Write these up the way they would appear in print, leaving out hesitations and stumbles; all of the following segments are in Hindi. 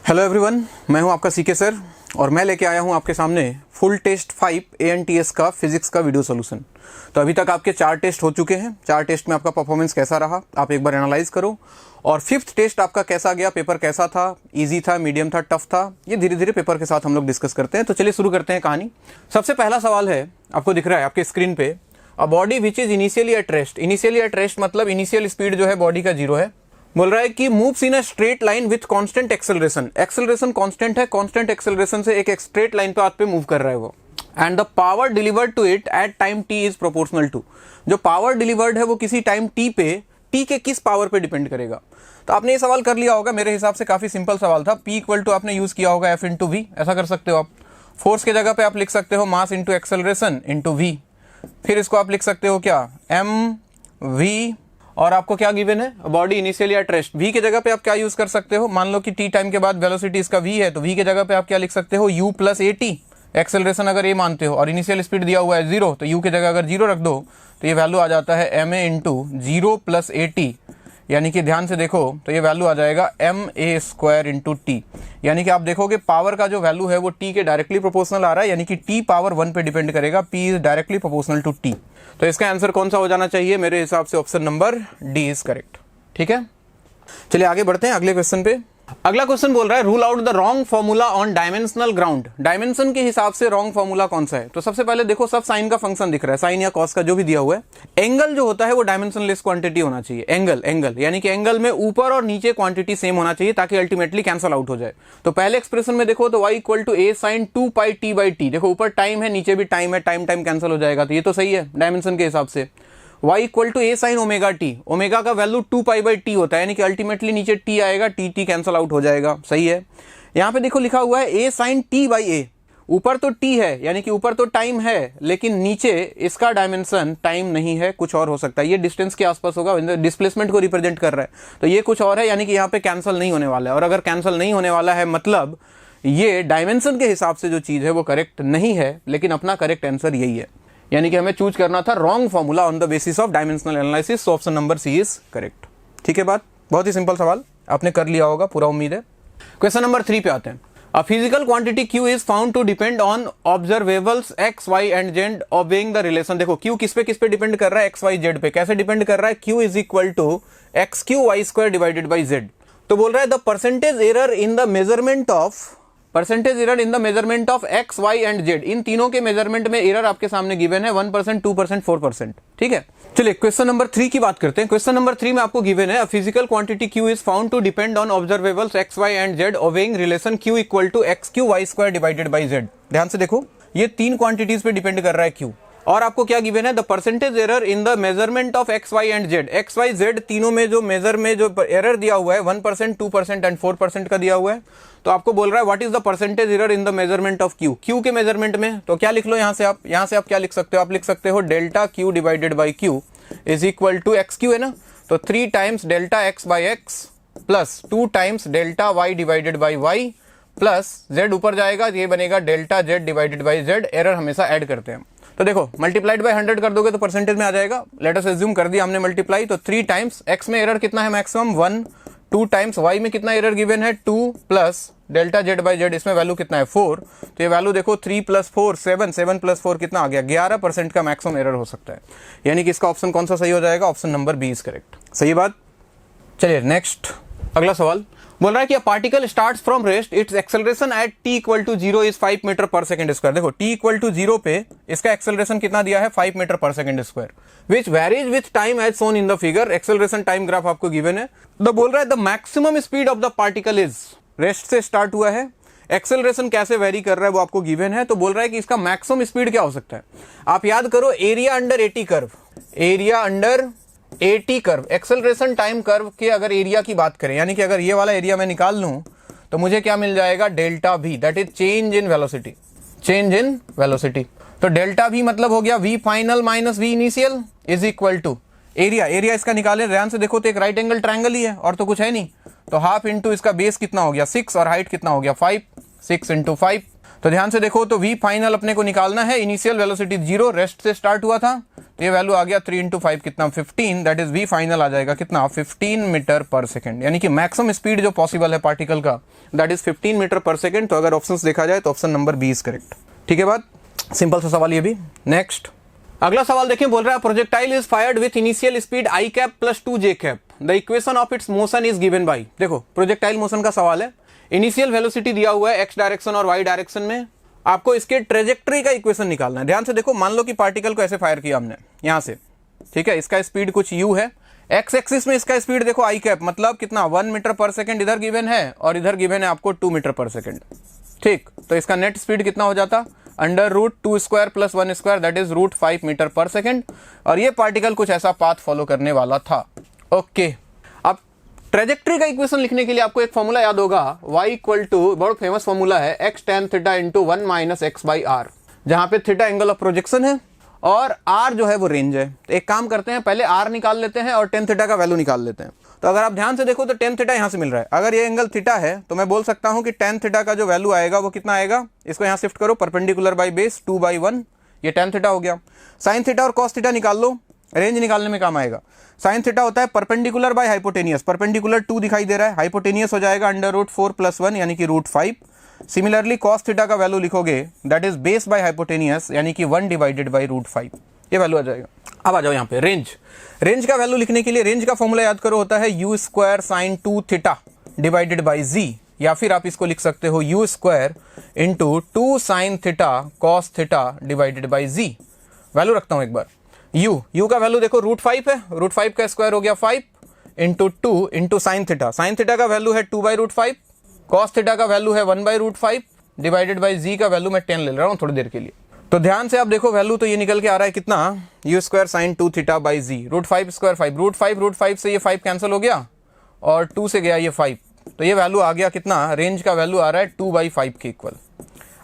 हेलो एवरीवन, मैं हूं आपका सीके सर और मैं लेके आया हूं आपके सामने फुल टेस्ट 5 ANTS का फिजिक्स का वीडियो सॉल्यूशन। तो अभी तक आपके 4 टेस्ट हो चुके हैं। 4 टेस्ट में आपका परफॉर्मेंस कैसा रहा आप एक बार एनालाइज करो, और 5th टेस्ट आपका कैसा गया, पेपर कैसा था, इजी था, मीडियम था, टफ था, ये धीरे धीरे पेपर के साथ हम लोग डिस्कस करते हैं। तो चलिए शुरू करते हैं कहानी। सबसे पहला सवाल है, आपको दिख रहा है आपके स्क्रीन पे, a body which is initially at rest. Initially at rest मतलब इनिशियल स्पीड जो है बॉडी का 0 है। बोल रहा है कि moves in a straight line with constant acceleration. Acceleration constant है, कांस्टेंट एक्सेलरेशन से एक स्ट्रेट लाइन पे मूव कर रहा है वो। And the power delivered to it at time t is proportional to. जो पावर डिलीवर्ड है वो किसी टाइम t पे, t के किस पावर पे डिपेंड करेगा। तो आपने ये सवाल कर लिया होगा, मेरे हिसाब से काफी सिंपल सवाल था। p इक्वल टू आपने यूज किया होगा F इंटू वी, ऐसा कर सकते हो आप। फोर्स के जगह पे आप लिख सकते हो mass into acceleration into V. फिर इसको आप लिख सकते हो क्या, mv, और आपको क्या गिवन है, body initially at rest. v के जगह पे आप क्या यूज कर सकते हो, मान लो कि t टाइम के बाद वेलोसिटी इसका v है, तो v के जगह पे आप क्या लिख सकते हो, u प्लस at। एक्सेलरेशन अगर a मानते हो और इनिशियल स्पीड दिया हुआ है 0, तो u के जगह अगर 0 रख दो तो ये वैल्यू आ जाता है ma इंटू 0 प्लस at। यानी कि ध्यान से देखो तो ये वैल्यू आ जाएगा ma स्क्वायर इंटू टी। यानी कि आप देखोगे पावर का जो वैल्यू है वो t के डायरेक्टली प्रोपोर्शनल आ रहा है, यानी कि t पावर 1 पे डिपेंड करेगा। p is directly proportional to t। तो इसका आंसर कौन सा हो जाना चाहिए, मेरे हिसाब से option number D is correct. ठीक है, चलिए आगे बढ़ते हैं अगले क्वेश्चन पे। अगला क्वेश्चन बोल रहा है rule out the wrong formula on dimensional ground. Dimension के हिसाब से रॉन्ग फॉर्मूला कौन सा है। तो सबसे पहले देखो, सब साइन का फंक्शन दिख रहा है, साइन या कॉस का जो भी दिया हुआ है। एंगल जो होता है वो डायमेंशनलेस क्वांटिटी होना चाहिए। एंगल यानी कि एंगल में ऊपर और नीचे क्वांटिटी सेम होना चाहिए ताकि अल्टीमेटली कैंसल आउट हो जाए। तो पहले एक्सप्रेशन में देखो तो y equal to a sine 2 pi t by T. देखो ऊपर टाइम है, नीचे भी टाइम है, टाइम कैंसिल हो जाएगा, तो ये तो सही है डायमेंशन के हिसाब से। y equal to a sine omega T. Omega का वैल्यू 2 पाई बाई टी होता है, यानी कि अल्टीमेटली नीचे t आएगा, t कैंसल आउट हो जाएगा, सही है। यहाँ पे देखो लिखा हुआ है a sine t by a। ऊपर तो t है, यानी कि ऊपर तो टाइम है, लेकिन नीचे इसका डायमेंशन टाइम नहीं है, कुछ और हो सकता है। ये डिस्टेंस के आसपास होगा, डिस्प्लेसमेंट को रिप्रेजेंट कर रहा है, तो ये कुछ और है, यानी कि यहाँ पे कैंसिल नहीं होने वाला है। और अगर कैंसिल नहीं होने वाला है मतलब ये डायमेंशन के हिसाब से जो चीज है वो करेक्ट नहीं है, लेकिन अपना करेक्ट आंसर यही है। यानी कि हमें चूज करना था wrong formula on the basis of dimensional analysis. So option number C is correct. ठीक है, बात बहुत ही सिंपल सवाल आपने कर लिया होगा, पूरा उम्मीद है। क्वेश्चन नंबर 3 पे आते हैं। A physical quantity q is found to depend on observables x, y and z obeying the relation. देखो q किस पे डिपेंड कर रहा है, x, y, z पे। कैसे डिपेंड कर रहा है, q is equal to x³ y² divided by z। तो बोल रहा है the percentage error in the measurement of x, y and z। इन तीनों के मेजरमेंट में एरर आपके सामने गिवन है 1%, 2%, 4%। ठीक है, चलिए क्वेश्चन नंबर 3 की बात करते हैं। क्वेश्चन नंबर 3 में आपको गिवन है physical quantity q is found to depend on observables x, y and z obeying relation q equal to x³ y² divided by z। ध्यान से देखो, ये 3 क्वांटिटीज पे डिपेंड कर रहा है q, और आपको क्या गिवन है, the percentage error in the measurement of x, y and z। x, y, z तीनों में जो मेजर में जो एरर दिया हुआ है 1%, 2% एंड 4% का दिया हुआ है। तो आपको बोल रहा है what is the percentage error in the measurement of q। q के मेजरमेंट में तो क्या लिख लो, यहाँ से आप क्या लिख सकते हो, आप लिख सकते हो delta q divided by q is equal to xq है ना, तो 3 times delta x by x plus 2 times delta y divided by y plus z ऊपर जाएगा, ये बनेगा delta z divided by z। Error हमेशा ऐड करते हैं। तो देखो मल्टीप्लाइड बाय 100 कर दोगे तो परसेंटेज में आ जाएगा। लेट अस अज्यूम कर दिया हमने मल्टीप्लाई, तो 3 टाइम्स x में एरर कितना है मैक्सिमम 1, 2 टाइम्स y में कितना एरर गिवन है 2 plus delta z by z, इसमें वैल्यू कितना है 4। तो ये वैल्यू देखो 3 प्लस 4 7, 7 प्लस 4 कितना आ गया 11% का मैक्सिमम एरर हो सकता है। यानी कि इसका ऑप्शन कौन सा सही हो जाएगा, option number B is correct. सही बात। चलिए नेक्स्ट अगला सवाल बोल रहा है कि a particle starts from rest, its acceleration at t equal to 0 is 5 metre per second square. देखो t इक्वल टू 0 पे इसका एक्सेलरेशन कितना दिया है 5 metre per second square, which varies with time as shown in the figure. Acceleration time graph आपको गिवन है। तो बोल रहा है the maximum speed of the particle is, rest से स्टार्ट हुआ है, एक्सेलरेशन कैसे वेरी कर रहा है वो आपको गिवन है। तो बोल रहा है कि इसका मैक्सिमम स्पीड क्या हो सकता है। आप याद करो area under 80 curve, area under 80 curve, acceleration time curve के अगर एरिया की बात करें, यानी कि अगर ये वाला एरिया मैं निकाल लूं तो मुझे क्या मिल जाएगा delta v, that is change in velocity. Change in velocity, तो डेल्टा v मतलब हो गया v final minus v initial is equal to area इसका निकाले। ध्यान से देखो तो एक राइट एंगल ट्रायंगल ही है और तो कुछ है नहीं, तो हाफ इंटू इसका बेस कितना हो गया 6 और हाइट कितना हो गया 5, 6 इंटू 5। तो ध्यान से देखो, तो v फाइनल अपने को निकालना है, इनिशियल वेलोसिटी 0, रेस्ट से स्टार्ट हुआ था, तो ये वैल्यू आ गया 3 × 5 कितना 15, दैट इज v फाइनल आ जाएगा कितना 15 मीटर पर सेकेंड, यानी कि मैक्सिमम स्पीड जो पॉसिबल है पार्टिकल का that is 15 metre per second. तो अगर ऑप्शंस देखा जाए तो option number B is correct. ठीक है बात, सिंपल सा सवाल ये भी। नेक्स्ट अगला सवाल देखिए, बोल रहा है projectile is fired with initial speed i cap plus 2 j cap, the equation of its motion is given bye. देखो प्रोजेक्टाइल मोशन का सवाल है, इनिशियल वेलोसिटी दिया हुआ है x डायरेक्शन और y डायरेक्शन में, आपको इसके ट्रेजेक्टरी का इक्वेशन निकालना है। ध्यान से देखो, मान लो कि पार्टिकल को ऐसे फायर किया हमने यहां से, ठीक है, इसका स्पीड कुछ u है, x एक्सिस में इसका स्पीड देखो i कैप मतलब कितना 1 मीटर पर सेकेंड इधर गिवन है और इधर गिवन है आपको 2 मीटर पर सेकेंड। ठीक, तो इसका नेट स्पीड कितना हो जाता √2² + 1² that is √5 metre per second, और ये पार्टिकल कुछ ऐसा पाथ फॉलो करने वाला था। ओके, अब ट्रेजेक्ट्री का इक्वेशन लिखने के लिए आपको एक फॉर्मूला याद होगा, y = बहुत फेमस फॉर्मूला है x tan θ × 1 - x/r, जहां पे थीटा एंगल ऑफ प्रोजेक्शन है और r जो है वो रेंज है। तो एक काम करते हैं, पहले r निकाल लेते हैं और tan θ का वैल्यू निकाल लेते हैं। तो अगर आप ध्यान से देखो तो tan θ यहां से मिल रहा है, अगर ये एंगल थीटा है तो मैं बोल सकता हूं कि tan θ का जो वैल्यू आएगा वो कितना आएगा, इसको यहां शिफ्ट करो, परपेंडिकुलर बाय बेस 2/1, ये tan θ हो गया। sin θ और cos θ निकाल लो, रेंज निकालने में काम आएगा। sin θ होता है परपेंडिकुलर बाय हाइपोटेनियस, परपेंडिकुलर 2 दिखाई दे रहा है, हाइपोटेनियस हो जाएगा √4 + 1 यानी कि √5। सिमिलरली cos θ का वैल्यू लिखोगे that is base by hypotenuse यानी कि 1 / √5, ये वैल्यू आ जाएगा। अब आ जाओ यहाँ पे रेंज, रेंज का वैल्यू लिखने के लिए रेंज का फॉर्मूला याद करो, होता है u² sin 2θ / z, या फिर आप इसको लिख सकते हो u² × 2 sin θ cos θ / z। Value रखता हूं एक बार, u का वैल्यू देखो √5 है, √5 का स्क्वायर हो गया 5 × 2 × sin θ, sin θ का वैल्यू है 2/√5, cos θ का वैल्यू है 1/√5 डिवाइडेड बाई z का वैल्यू मैं 10 ले रहा हूं थोड़ी देर के लिए। तो ध्यान से आप देखो वैल्यू तो ये निकल के आ रहा है कितना, u² sin 2θ / z, √5² 5, √5 से ये 5 कैंसिल हो गया और 2 से गया ये 5, तो ये वैल्यू आ गया कितना, रेंज का वैल्यू आ रहा है 2/5 के इक्वल।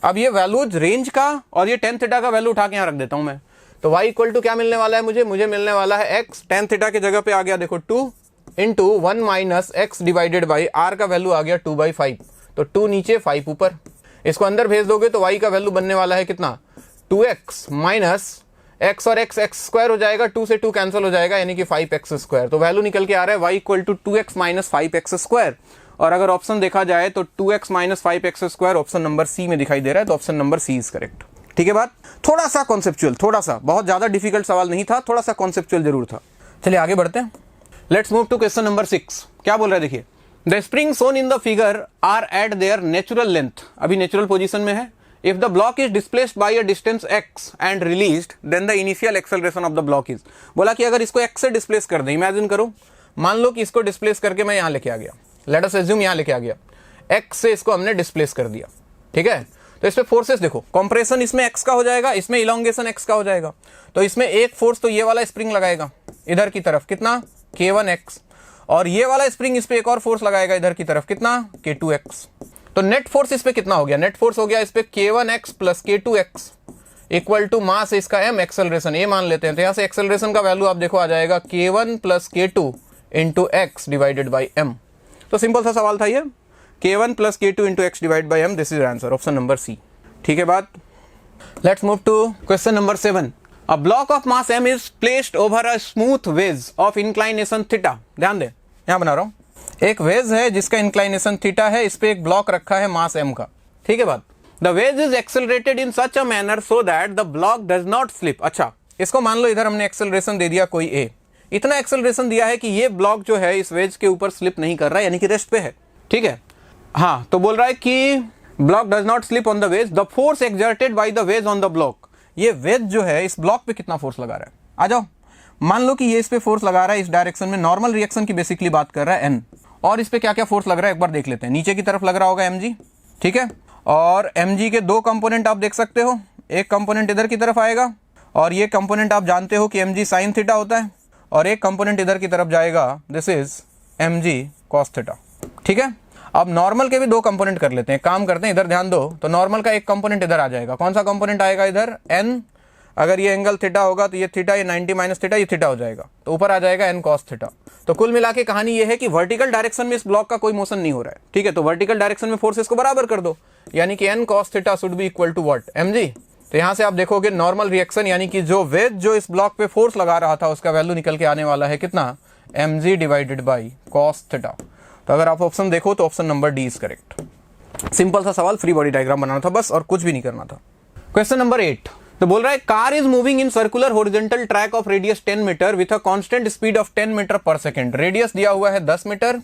अब ये वैल्यू रेंज का और ये tan θ का वैल्यू उठा के यहाँ रख देता हूं मैं, तो y = क्या मिलने वाला है मुझे मिलने वाला है x, tan θ की जगह पे आ गया देखो 2 × 1 - x डिवाइडेड बाई r का वैल्यू आ गया 2/5, तो 2 नीचे 5 ऊपर, इसको अंदर भेज दोगे तो y का वैल्यू बनने वाला है कितना, 2x - x और x² हो जाएगा, 2 से 2 कैंसिल हो जाएगा यानी कि 5x²। तो वैल्यू निकल के आ रहा है y = 2x - 5x², और अगर ऑप्शन देखा जाए तो 2x - 5x² ऑप्शन नंबर सी में दिखाई दे रहा है, तो option number C is correct. ठीक है बात, थोड़ा सा कॉन्सेप्चुअल, थोड़ा सा, बहुत ज्यादा डिफिकल्ट सवाल नहीं था, थोड़ा सा कॉन्सेप्चुअल जरूर था। चलिए आगे बढ़ते हैं, let's move to question number 6। क्या बोल रहा है देखिए, the spring shown in the figure are at their natural length, अभी नेचुरल पोजीशन में है। If the block is displaced by a distance x and released, then the initial acceleration of the block is। बोला कि अगर इसको x से डिस्प्लेस कर दें, इमेजिन करो, मान लो कि इसको डिस्प्लेस करके मैं यहां लेके आ गया, लेट अस अज्यूम यहां लेके आ गया, x से इसको हमने डिस्प्लेस कर दिया, ठीक है। तो इसमें फोर्सेस देखो, कंप्रेशन इसमें x का हो जाएगा, इसमें इलोंगेशन x का हो जाएगा, तो इसमें एक फोर्स तो ये वाला स्प्रिंग लगाएगा इधर की तरफ कितना k1x, और ये वाला स्प्रिंग इस पे एक और फोर्स लगाएगा इधर की तरफ कितना k2x। तो नेट फोर्स इस पे कितना हो गया, नेट फोर्स हो गया इस पे k1x + k2x equal to mass इसका m, एक्सेलरेशन a मान लेते हैं, तो यहां से एक्सेलरेशन का वैल्यू आप देखो आ जाएगा k1 + k2 × x divided by m। तो सिंपल सा सवाल था ये, k1 + k2 × x divide by m, this is answer, option number C. ठीक है बात, let's move to question number 7। A block of mass m is placed over a smooth wedge of inclination theta. ध्यान दे, यहां बना रहा हूं, एक वेज है जिसका इंक्लाइनेशन थीटा है, इस पे एक ब्लॉक रखा है मास m का, ठीक है बात। The wedge is accelerated in such a manner so that the block does not slip. अच्छा, इसको मान लो इधर हमने एक्सेलरेशन दे दिया कोई a, इतना एक्सेलरेशन दिया है कि ये ब्लॉक जो है इस वेज के ऊपर स्लिप नहीं कर रहा है, यानी कि रेस्ट पे है, ठीक है। हाँ, तो बोल रहा है कि block does not slip on the ways, the force exerted by the ways on the block. ये वेज जो है इस ब्लॉक पे कितना फोर्स लगा रहा है, आ जाओ, मान लो कि ये इस पे फोर्स लगा रहा है इस डायरेक्शन में, नॉर्मल रिएक्शन की बेसिकली बात कर रहा है n, और इस पे क्या क्या फोर्स लग रहा है एक बार देख लेते हैं। नीचे की तरफ लग रहा होगा mg, ठीक है, और mg के दो कंपोनेंट आप देख सकते हो, एक कंपोनेंट इधर की तरफ आएगा और ये कंपोनेंट आप जानते हो कि mg sin थीटा होता है, और एक कंपोनेंट इधर की तरफ जाएगा, this is mg cos theta, ठीक है। अब नॉर्मल के भी दो कंपोनेंट कर लेते हैं, काम करते हैं, इधर ध्यान दो, तो नॉर्मल का एक कंपोनेंट इधर आ जाएगा, कौन सा कंपोनेंट आएगा इधर, n, अगर ये एंगल थीटा होगा तो ये थीटा, ये 90 - थीटा, ये थीटा हो जाएगा, तो ऊपर आ जाएगा n cos थीटा। तो कुल मिला के कहानी ये है कि वर्टिकल डायरेक्शन में इस ब्लॉक का कोई मोशन नहीं हो रहा है, ठीक है। तो वर्टिकल डायरेक्शन में फोर्सेस को बराबर कर दो, यानी कि n cos theta should be equal to what, mg। तो यहां से आप देखोगे नॉर्मल रिएक्शन, यानी कि जो वेज जो इस ब्लॉक पे फोर्स लगा रहा था उसका वैल्यू निकल के आने वाला है कितना, mg divided by cos theta. तो अगर आप ऑप्शन देखो तो option number D is correct. Simple सा सवाल, फ्री बॉडी डायग्राम बनाना था बस और कुछ भी नहीं करना था। क्वेश्चन नंबर 8 तो बोल रहा है car is moving in circular horizontal track of radius 10 metre with a constant speed of 10 metre per second. Radius दिया हुआ है 10 मीटर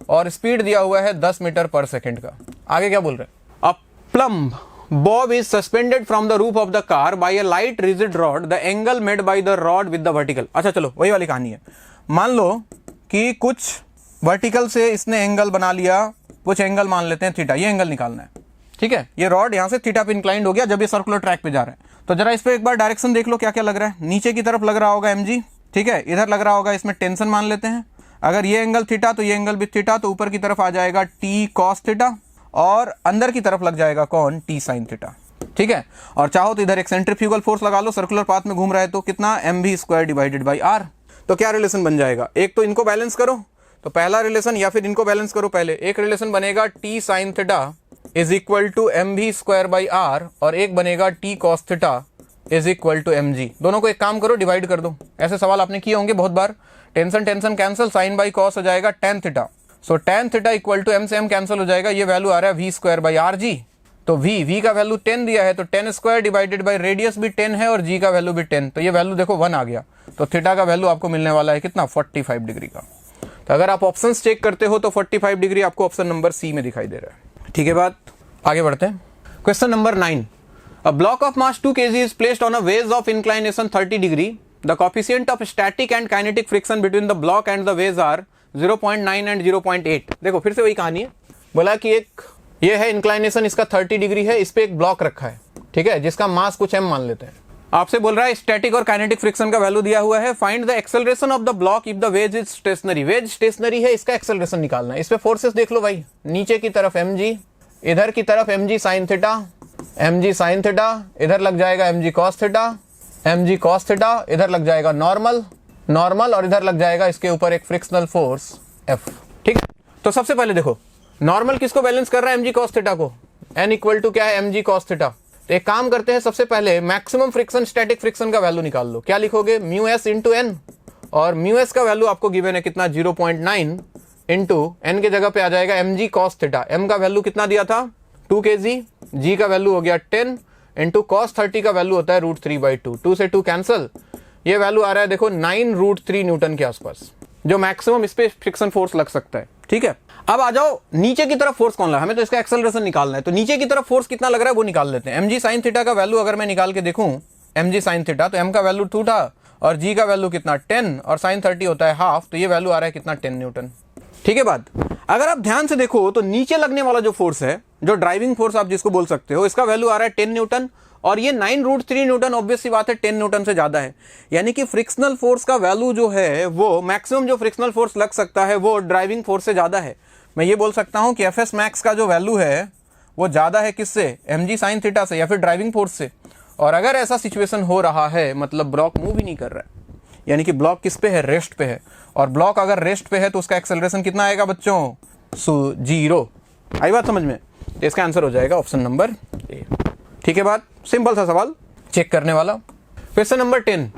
और स्पीड दिया हुआ है 10 मीटर पर सेकंड का। आगे क्या बोल रहे हैं, a plumb bob is suspended from the roof of the car by a light rigid rod, the angle made by the rod with the vertical. अच्छा चलो वही वाली कहानी है। मान लो कि कुछ वर्टिकल से इसने एंगल बना लिया, कुछ एंगल मान लेते हैं थीटा, ये एंगल निकालना है, ठीक है। ये रॉड यहां से थीटा पे इंक्लाइंड हो गया जब ये सर्कुलर ट्रैक पे जा रहा है। तो जरा इस पे एक बार डायरेक्शन देख लो क्या क्या लग रहा है। नीचे की तरफ लग रहा होगा mg, ठीक है। इधर लग रहा होगा, इसमें टेंशन मान लेते हैं। अगर ये एंगल थीटा तो ये एंगल भी थीटा, तो ऊपर की तरफ आ जाएगा t cos थीटा और अंदर की तरफ लग जाएगा कौन, t sin थीटा, ठीक है। और चाहो तो इधर एक सेंट्रीफ्यूगल फोर्स लगा लो, सर्कुलर पाथ में घूम रहा है तो कितना, mv square divided by r। तो क्या रिलेशन बन जाएगा, एक तो इनको बैलेंस करो, तो पहला रिलेशन, या फिर इनको बैलेंस करो पहले। एक रिलेशन बनेगा t sin theta is equal to mv square by r और एक बनेगा t cos theta is equal to mg। दोनों को एक काम करो, डिवाइड कर दो। ऐसे सवाल आपने किए होंगे बहुत बार। Tension tension cancel, sine by cos हो जाएगा tan theta. So tan theta equal to m से m कैंसिल हो जाएगा, ये वैल्यू आ रहा है v square by r g. तो v का वैल्यू 10 दिया है तो 10 स्क्वायर डिवाइडेड बाई रेडियस भी 10 है और g का वैल्यू भी 10, तो ये वैल्यू देखो 1 आ गया। तो थीटा का वैल्यू आपको मिलने वाला है कितना, 45 डिग्री का। तो अगर आप ऑप्शंस चेक करते हो तो 45 डिग्री आपको ऑप्शन नंबर सी में दिखाई दे रहा है, ठीक है। बात आगे बढ़ते हैं। Question number 9, a block of mass 2 kg is placed on a vase of inclination 30 degree. The coefficient of static and kinetic friction between the block and the vase are 0.9 and 0.8। देखो फिर से वही कहानी है। बोला कि एक ये है इंक्लाइनेशन, इसका 30 डिग्री है, इस पे एक ब्लॉक रखा है, ठीक है, जिसका मास कुछ m मान लेते हैं। आपसे बोल रहा है स्टैटिक और काइनेटिक फ्रिक्शन का वैल्यू दिया हुआ है। Find the acceleration of the block if the wedge is stationary. Wedge stationary है, इसका एक्सेलरेशन निकालना है। इस पे फोर्सेस देख लो भाई, नीचे की तरफ mg, इधर की तरफ mg sin theta, mg sin theta, इधर लग जाएगा mg cos theta, mg cos theta, इधर लग जाएगा नॉर्मल नॉर्मल और इधर लग जाएगा इसके ऊपर एक फ्रिक्शनल फोर्स F, ठीक है। तो सबसे पहले देखो नॉर्मल किसको बैलेंस कर रहा है, mg cos थीटा को। n इक्वल टू क्या है, mg cos थीटा। तो एक काम करते हैं, सबसे पहले मैक्सिमम फ्रिक्शन स्टैटिक फ्रिक्शन का वैल्यू निकाल लो। क्या लिखोगे, म्यू एस इंटू एन, और म्यू एस का वैल्यू आपको गिवन है कितना, 0.9 इंटू एन के जगह पे आ जाएगा mg cos थीटा। m का वैल्यू कितना दिया था, 2 kg, g का वैल्यू हो गया 10 इंटू cos 30 का वैल्यू होता है √3/2। 2 से 2 कैंसिल, ये वैल्यू आ रहा है देखो 9√3 न्यूटन के आसपास, जो मैक्सिमम इस पे फ्रिक्शन फोर्स लग सकता है, ठीक है। अब आ जाओ नीचे की तरफ फोर्स कौन लगा, हमें तो इसका एक्सेलरेशन निकालना है। तो नीचे की तरफ फोर्स कितना लग रहा है वो निकाल लेते हैं। mg sin थीटा का वैल्यू अगर मैं निकाल के देखूं, mg sin थीटा, तो m का वैल्यू 2 था और g का वैल्यू कितना 10 और sin 30 होता है हाफ, तो ये वैल्यू आ रहा है कितना 10 न्यूटन, ठीक है। बात अगर आप ध्यान से देखो तो नीचे लगने वाला जो फोर्स है, जो ड्राइविंग फोर्स आप जिसको बोल सकते हो, इसका वैल्यू आ रहा है 10 न्यूटन और ये 9√3 न्यूटन, ऑब्वियस सी बात है 10 न्यूटन से ज्यादा है। यानी कि फ्रिक्शनल फोर्स का वैल्यू जो है वो मैक्सिमम जो फ्रिक्शनल फोर्स लग सकता है वो ड्राइविंग फोर्स से ज्यादा है। मैं ये बोल सकता हूं कि एफएस मैक्स का जो वैल्यू है वो ज्यादा है किससे, mg sin थीटा से या फिर ड्राइविंग फोर्स से। और अगर ऐसा सिचुएशन हो रहा है मतलब ब्लॉक मूव ही नहीं कर रहा है, यानी कि ब्लॉक किस पे है, रेस्ट पे है, और ब्लॉक अगर रेस्ट पे है तो उसका एक्सेलरेशन कितना आएगा बच्चों, 0। आई बात समझ में। तो इसका आंसर हो जाएगा ऑप्शन नंबर ए, ठीक है। बात सिंपल सा सवाल चेक करने वाला। Question number 10,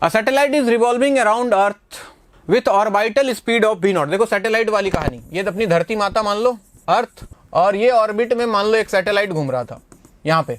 a satellite is revolving around earth with orbital speed of v0। देखो सैटेलाइट वाली कहानी, ये तो अपनी धरती माता मान लो अर्थ, और ये ऑर्बिट में मान लो एक सैटेलाइट घूम रहा था यहाँ पे,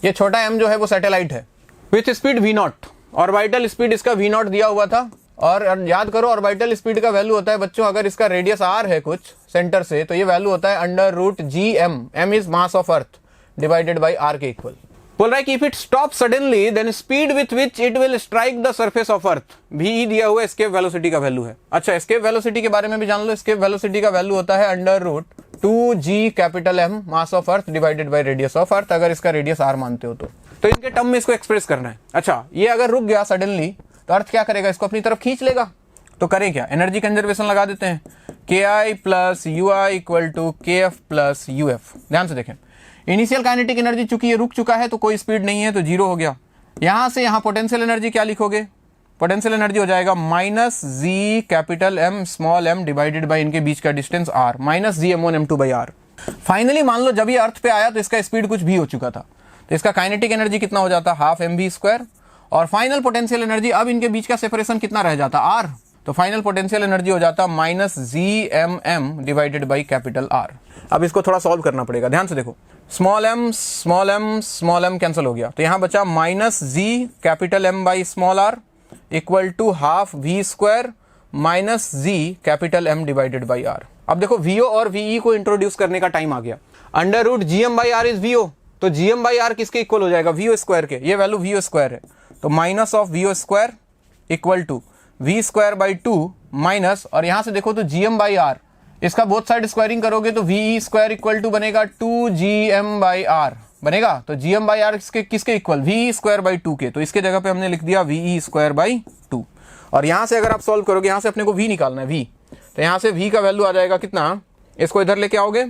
ये छोटा m जो है वो सैटेलाइट है, with speed v0। Orbital speed इसका v0 दिया हुआ था, और याद करो ऑर्बिटल स्पीड का वैल्यू होता है बच्चों, अगर इसका रेडियस r है कुछ सेंटर से, तो ये वैल्यू होता है √gm, m is mass of earth divided by r के इक्वल। बोल रहा है कि if it stop suddenly then speed with which it will strike the surface of earth, भी दिया हुआ एस्केप वेलोसिटी का वैल्यू है। अच्छा एस्केप वेलोसिटी के बारे में भी जान लो, एस्केप वेलोसिटी का वैल्यू होता है √2g capital M mass of earth divided by radius of earth, अगर इसका रेडियस r मानते हो तो इनके टर्म में इसको एक्सप्रेस करना है। अच्छा ये अगर रुक गया सडनली तो अर्थ क्या करेगा, इसको अपनी तरफ खींच लेगा। तो करें क्या, एनर्जी कंजर्वेशन लगा देते हैं, KI plus UI equal to KF plus UF। ध्यान से देखें, इनिशियल काइनेटिक एनर्जी चूंकि ये रुक चुका है तो कोई स्पीड नहीं है तो 0 हो गया। यहां से यहां पोटेंशियल एनर्जी क्या लिखोगे, पोटेंशियल एनर्जी हो जाएगा minus G capital M small M divided by इनके बीच का distance R minus G M1 M2 by R. Finally मान लो जब ये अर्थ पे आया तो इसका स्पीड कुछ भी हो चुका था, तो इसका काइनेटिक एनर्जी कितना हो जाता, हाफ mv²। और फाइनल पोटेंशियल एनर्जी, अब इनके बीच का सेपरेशन कितना रह जाता, आर, तो फाइनल पोटेंशियल एनर्जी हो जाता minus G MM divided by capital R. अब इसको थोड़ा सॉल्व करना पड़ेगा, ध्यान से देखो, small M small M small M cancel हो गया, तो यहां बचा minus G capital M by small R equal to half v² minus G capital M divided by R. अब देखो VO और VE को इंट्रोड्यूस करने का टाइम आ गया। Under root GM by R is VO, तो GM बाई आर किसके इक्वल हो जाएगा, VO² के, ये वैल्यू VO² है, तो minus of VO² equal to v² by 2 minus, और यहां से देखो तो GM बाई आर, इसका बोथ साइड स्क्वायरिंग करोगे तो VE² इक्वल टू बनेगा 2GM बाई आर बनेगा, तो GM बाई आर किसके इक्वल, VE² बाई 2 के, तो इसके जगह पे हमने लिख दिया VE² बाई 2। और यहां से अगर आप सॉल्व करोगे, यहां से अपने को V निकालना है, V, तो यहां से V का वैल्यू आ जाएगा कितना, इसको इधर लेके आओगे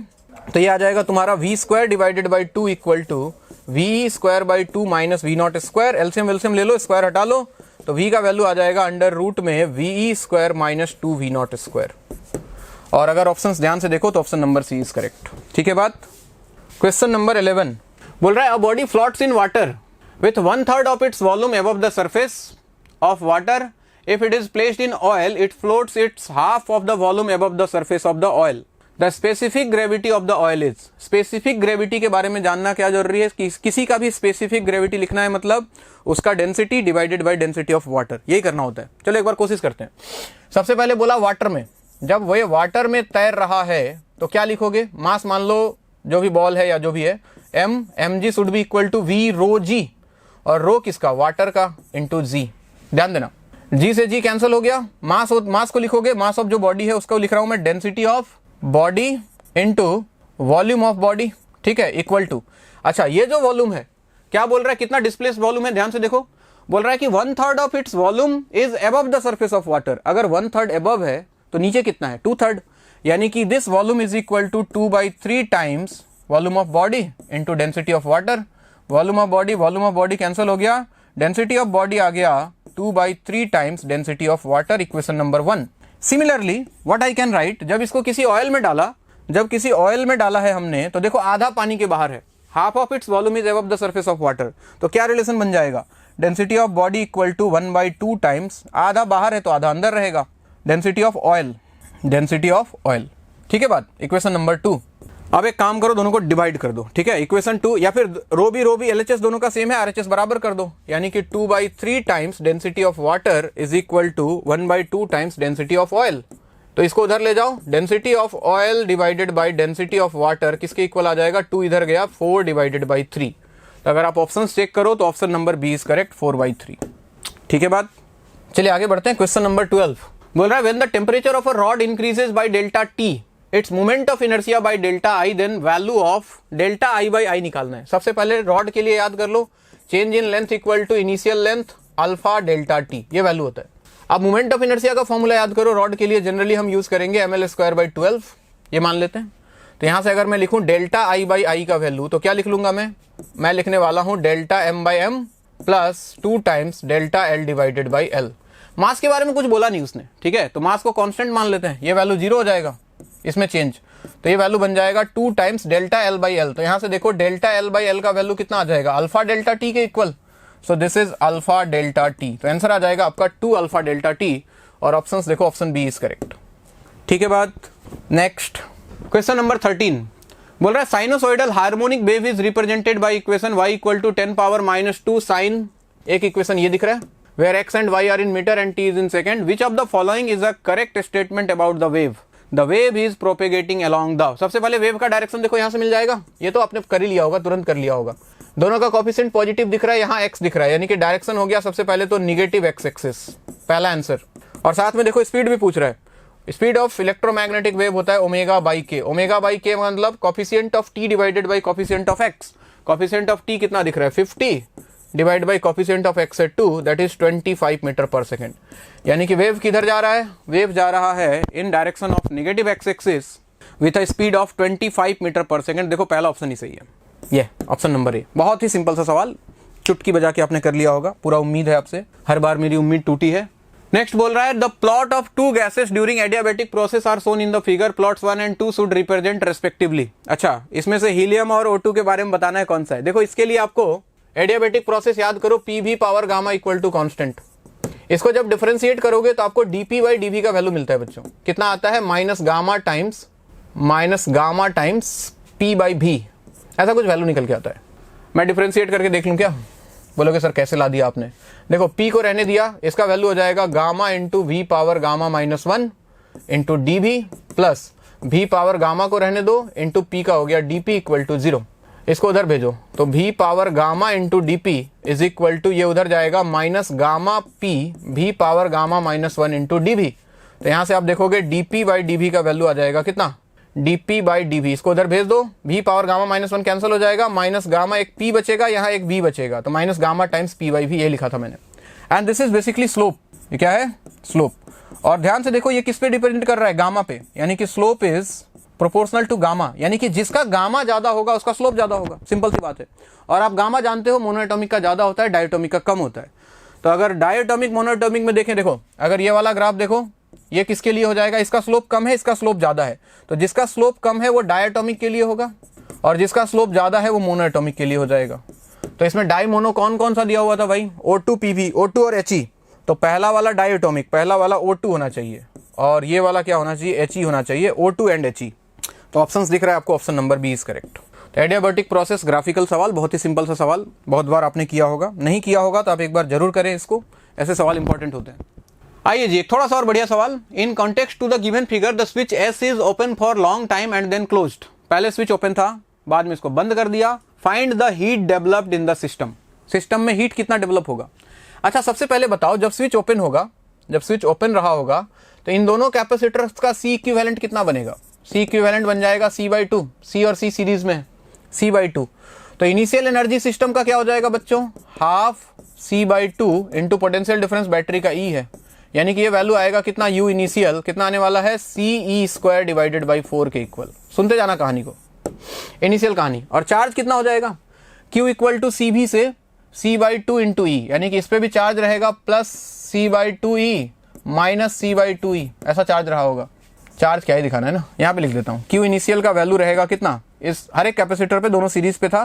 तो ये आ जाएगा तुम्हारा v² divided by 2 equal to VE² बाई 2 माइनस V0², एलसीएम वेलसीएम ले लो, स्क्वायर हटा लो, तो V का वैल्यू आ जाएगा अंडर रूट में VE² माइनस 2 V0²। और अगर ऑप्शंस ध्यान से देखो तो option number C is correct. ठीक है बात। क्वेश्चन नंबर 11 बोल रहा है, a body floats in water with 1/3 of its volume above the surface of water, if it is placed in oil it floats its half of the volume above the surface of the oil, the specific gravity of the oil is। specific gravity के बारे में जानना क्या जरूरी है, किसी का भी specific gravity लिखना है मतलब उसका density divided by density of water, यही करना होता है। चलो एक बार कोशिश करते हैं। सबसे पहले बोला वाटर में, जब वह वाटर में तैर रहा है तो क्या लिखोगे, मास मान लो जो भी बॉल है या जो भी है, mg should be equal to v rho g, और रो किसका, वाटर का, इंटू g। ध्यान देना, जी से जी कैंसिल हो गया, मास को लिखोगे, मास ऑफ जो बॉडी है उसको लिख रहा हूं मैं density of body into volume of body, ठीक है, इक्वल टू, अच्छा ये जो वॉल्यूम है क्या बोल रहा है, कितना डिस्प्लेस वॉल्यूम है, ध्यान से देखो, बोल रहा है कि 1/3 of its volume is above the surface of water. अगर 1/3 अबव है तो नीचे कितना है, 2/3, यानी कि this volume is equal to 2/3 times volume of body into density of water. Volume of body cancel हो गया, डेंसिटी ऑफ बॉडी आ गया 2/3 times density of water, equation number 1। Similarly what I can write, जब इसको किसी ऑयल में डाला है हमने, तो देखो आधा पानी के बाहर है, half of its volume is above the surface of water, तो क्या रिलेशन बन जाएगा, density of body equal to 1/2 times, आधा बाहर है तो आधा अंदर रहेगा, डेंसिटी ऑफ ऑयल। ठीक है बात, इक्वेशन नंबर 2। अब एक काम करो, दोनों को डिवाइड कर दो, ठीक है, इक्वेशन 2, या फिर रो बी LHS दोनों का सेम है, RHS बराबर कर दो, यानी कि 2/3 times density of water is equal to 1/2 times density of oil. तो इसको उधर ले जाओ, density of oil divided by density of water किसके इक्वल आ जाएगा, 2 इधर गया, 4 डिवाइडेड बाई 3। तो अगर आप ऑप्शन चेक करो तो option number B is correct, 4/3। ठीक है बात, चलिए आगे बढ़ते हैं। क्वेश्चन नंबर 12 बोल रहा है, when the temperature of a rod increases by delta T its moment of inertia by delta I, then value of delta I by I निकालना है। सबसे पहले रॉड के लिए याद कर लो, change in length equal to initial length alpha delta T, ये वैल्यू होता है। अब मोमेंट ऑफ इनर्शिया का फॉर्मूला याद करो, रॉड के लिए जनरली हम यूज करेंगे ml²/12, ये मान लेते हैं। तो यहां से अगर मैं लिखूं डेल्टा आई बाई आई का वैल्यू, तो क्या लिख लूंगा मैं लिखने वाला हूं delta m/m plus 2 times delta l divided by l। मास के बारे में कुछ बोला नहीं उसने, ठीक है, तो मास को कांस्टेंट मान लेते हैं, ये वैल्यू 0 हो जाएगा इसमें चेंज, तो ये वैल्यू बन जाएगा 2 times delta l by l। तो यहां से देखो डेल्टा l बाई l का वैल्यू कितना आ जाएगा, अल्फा डेल्टा टी के equal, so this is alpha delta T. तो आंसर आ जाएगा आपका 2 अल्फा डेल्टा टी, और ऑप्शंस देखो, ऑप्शन बी इज करेक्ट। ठीक है बात। नेक्स्ट क्वेश्चन नंबर 13 बोल रहा है, sinusoidal harmonic wave is represented by equation y equal to 10⁻⁻2 sine, एक इक्वेशन ये दिख रहा है, where x and y are in metre and t is in second, which of the following is a correct statement about the wave, the wave is propagating along the. सबसे पहले वेव का डायरेक्शन देखो, यहां से मिल जाएगा, ये तो आपने कर ही लिया होगा, तुरंत कर लिया होगा। दोनों का कोएफिशिएंट पॉजिटिव दिख रहा है, यहाँ x दिख रहा है, यानी कि डायरेक्शन हो गया सबसे पहले तो निगेटिव x एक्सिस, पहला आंसर। और साथ में देखो स्पीड भी पूछ रहा है, स्पीड ऑफ इलेक्ट्रोमैग्नेटिक वेव होता है ओमेगा बाई के, ओमेगा बाई के मतलब coefficient of t divided by coefficient of x। Coefficient of t कितना दिख रहा है, 50 divide by coefficient of x है 2, that is 25 metre per second. यानी कि वेव किधर जा रहा है, वेव जा रहा है in direction of negative x axis with a speed of 25 metre per second. देखो पहला ऑप्शन ही सही है, ये ऑप्शन नंबर ए। बहुत ही सिंपल सा सवाल, चुटकी बजा के आपने कर लिया होगा, पूरा उम्मीद है आपसे, हर बार मेरी उम्मीद टूटी है। नेक्स्ट बोल रहा है the plot of two gases during adiabatic process are shown in the figure, plots 1 and 2 should represent respectively. अच्छा, इसमें से हीलियम और O2 के बारे में बताना है कौन सा है। देखो इसके लिए आपको एडियाबेटिक प्रोसेस याद करो, PV power gamma equal to constant. इसको जब डिफरेंशिएट करोगे तो आपको dP/dV का वैल्यू मिलता है बच्चों, कितना आता है, माइनस गामा टाइम्स P/V, ऐसा कुछ वैल्यू निकल के आता है। मैं डिफरेंशिएट करके देख लूं क्या? बोलोगे सर कैसे ला दिया आपने? देखो P को रहने दिया, इसका वैल्यू हो जाएगा gamma into V power gamma -1 into dV plus V power gamma को रहने दो इंटू P का हो गया dP इक्वल टू 0। इसको उधर भेजो तो V power gamma into dP is equal to, ये उधर जाएगा minus gamma P V power gamma -1 into dV। तो यहां से आप देखोगे dP/dV का वैल्यू आ जाएगा कितना, dP/dV। इसको उधर भेज दो, V पावर गामा -1 कैंसिल हो जाएगा, माइनस गामा एक P बचेगा, यहाँ एक V बचेगा, तो माइनस गामा टाइम्स P/V, ये लिखा था मैंने। And this is basically slope. ये क्या है? स्लोप। और ध्यान से देखो ये किस पे डिपेंड कर रहा है, गामा पे, यानी कि slope is proportional to gamma, यानी कि जिसका गामा ज्यादा होगा उसका स्लोप ज्यादा होगा, सिंपल सी बात है। और आप गामा जानते हो मोनोएटॉमिक का ज्यादा होता है, डायटोमिक का कम होता है। तो अगर डायटोमिक मोनोएटॉमिक में देखें, देखो अगर ये वाला ग्राफ देखो, ये किसके लिए हो जाएगा, इसका स्लोप कम है, इसका स्लोप ज्यादा है, तो जिसका स्लोप कम है वो डायटोमिक के लिए होगा और जिसका स्लोप ज्यादा है वो मोनोएटॉमिक के लिए हो जाएगा। तो इसमें डाई मोनो कौन कौन सा दिया हुआ था भाई, O2 PV, O2 और He। तो पहला वाला डायटोमिक, पहला वाला O2 होना चाहिए और ये वाला क्या होना चाहिए, He होना चाहिए, O2 एंड He। तो ऑप्शंस दिख रहा है आपको, option number B is correct. तो एडियाबेटिक प्रोसेस ग्राफिकल सवाल, बहुत ही सिंपल सा सवाल, बहुत बार आपने किया होगा, नहीं किया होगा तो आप एक बार जरूर करें इसको, ऐसे सवाल इंपॉर्टेंट होते हैं। आइए जी, एक थोड़ा सा और बढ़िया सवाल। In context to the given figure the switch S is open for long time and then closed. पहले स्विच ओपन था, बाद में इसको बंद कर दिया। Find the heat developed in the system. System में हीट कितना डेवलप होगा? अच्छा, सबसे पहले बताओ, जब स्विच ओपन होगा, जब स्विच ओपन रहा होगा तो इन दोनों कैपेसिटर्स का C इक्विवेलेंट कितना बनेगा? C इक्विवेलेंट बन जाएगा C/2, C और C सीरीज में C/2। तो इनिशियल एनर्जी सिस्टम का क्या हो जाएगा बच्चों, half C/2 into potential difference battery का E है, यानी कि ये वैल्यू आएगा कितना, U इनिशियल कितना आने वाला है, CE² डिवाइडेड बाई 4 के इक्वल। सुनते जाना कहानी को, इनिशियल कहानी। और चार्ज कितना हो जाएगा, Q इक्वल टू CV से C/2 इंटू E, यानी कि इस पे भी चार्ज रहेगा प्लस C/2E माइनस C/2E, ऐसा चार्ज रहा होगा। चार्ज क्या ही दिखाना है ना, यहाँ पे लिख देता हूँ। Q इनिशियल का वैल्यू रहेगा कितना, इस हर एक कैपेसिटर पे, दोनों सीरीज पे था,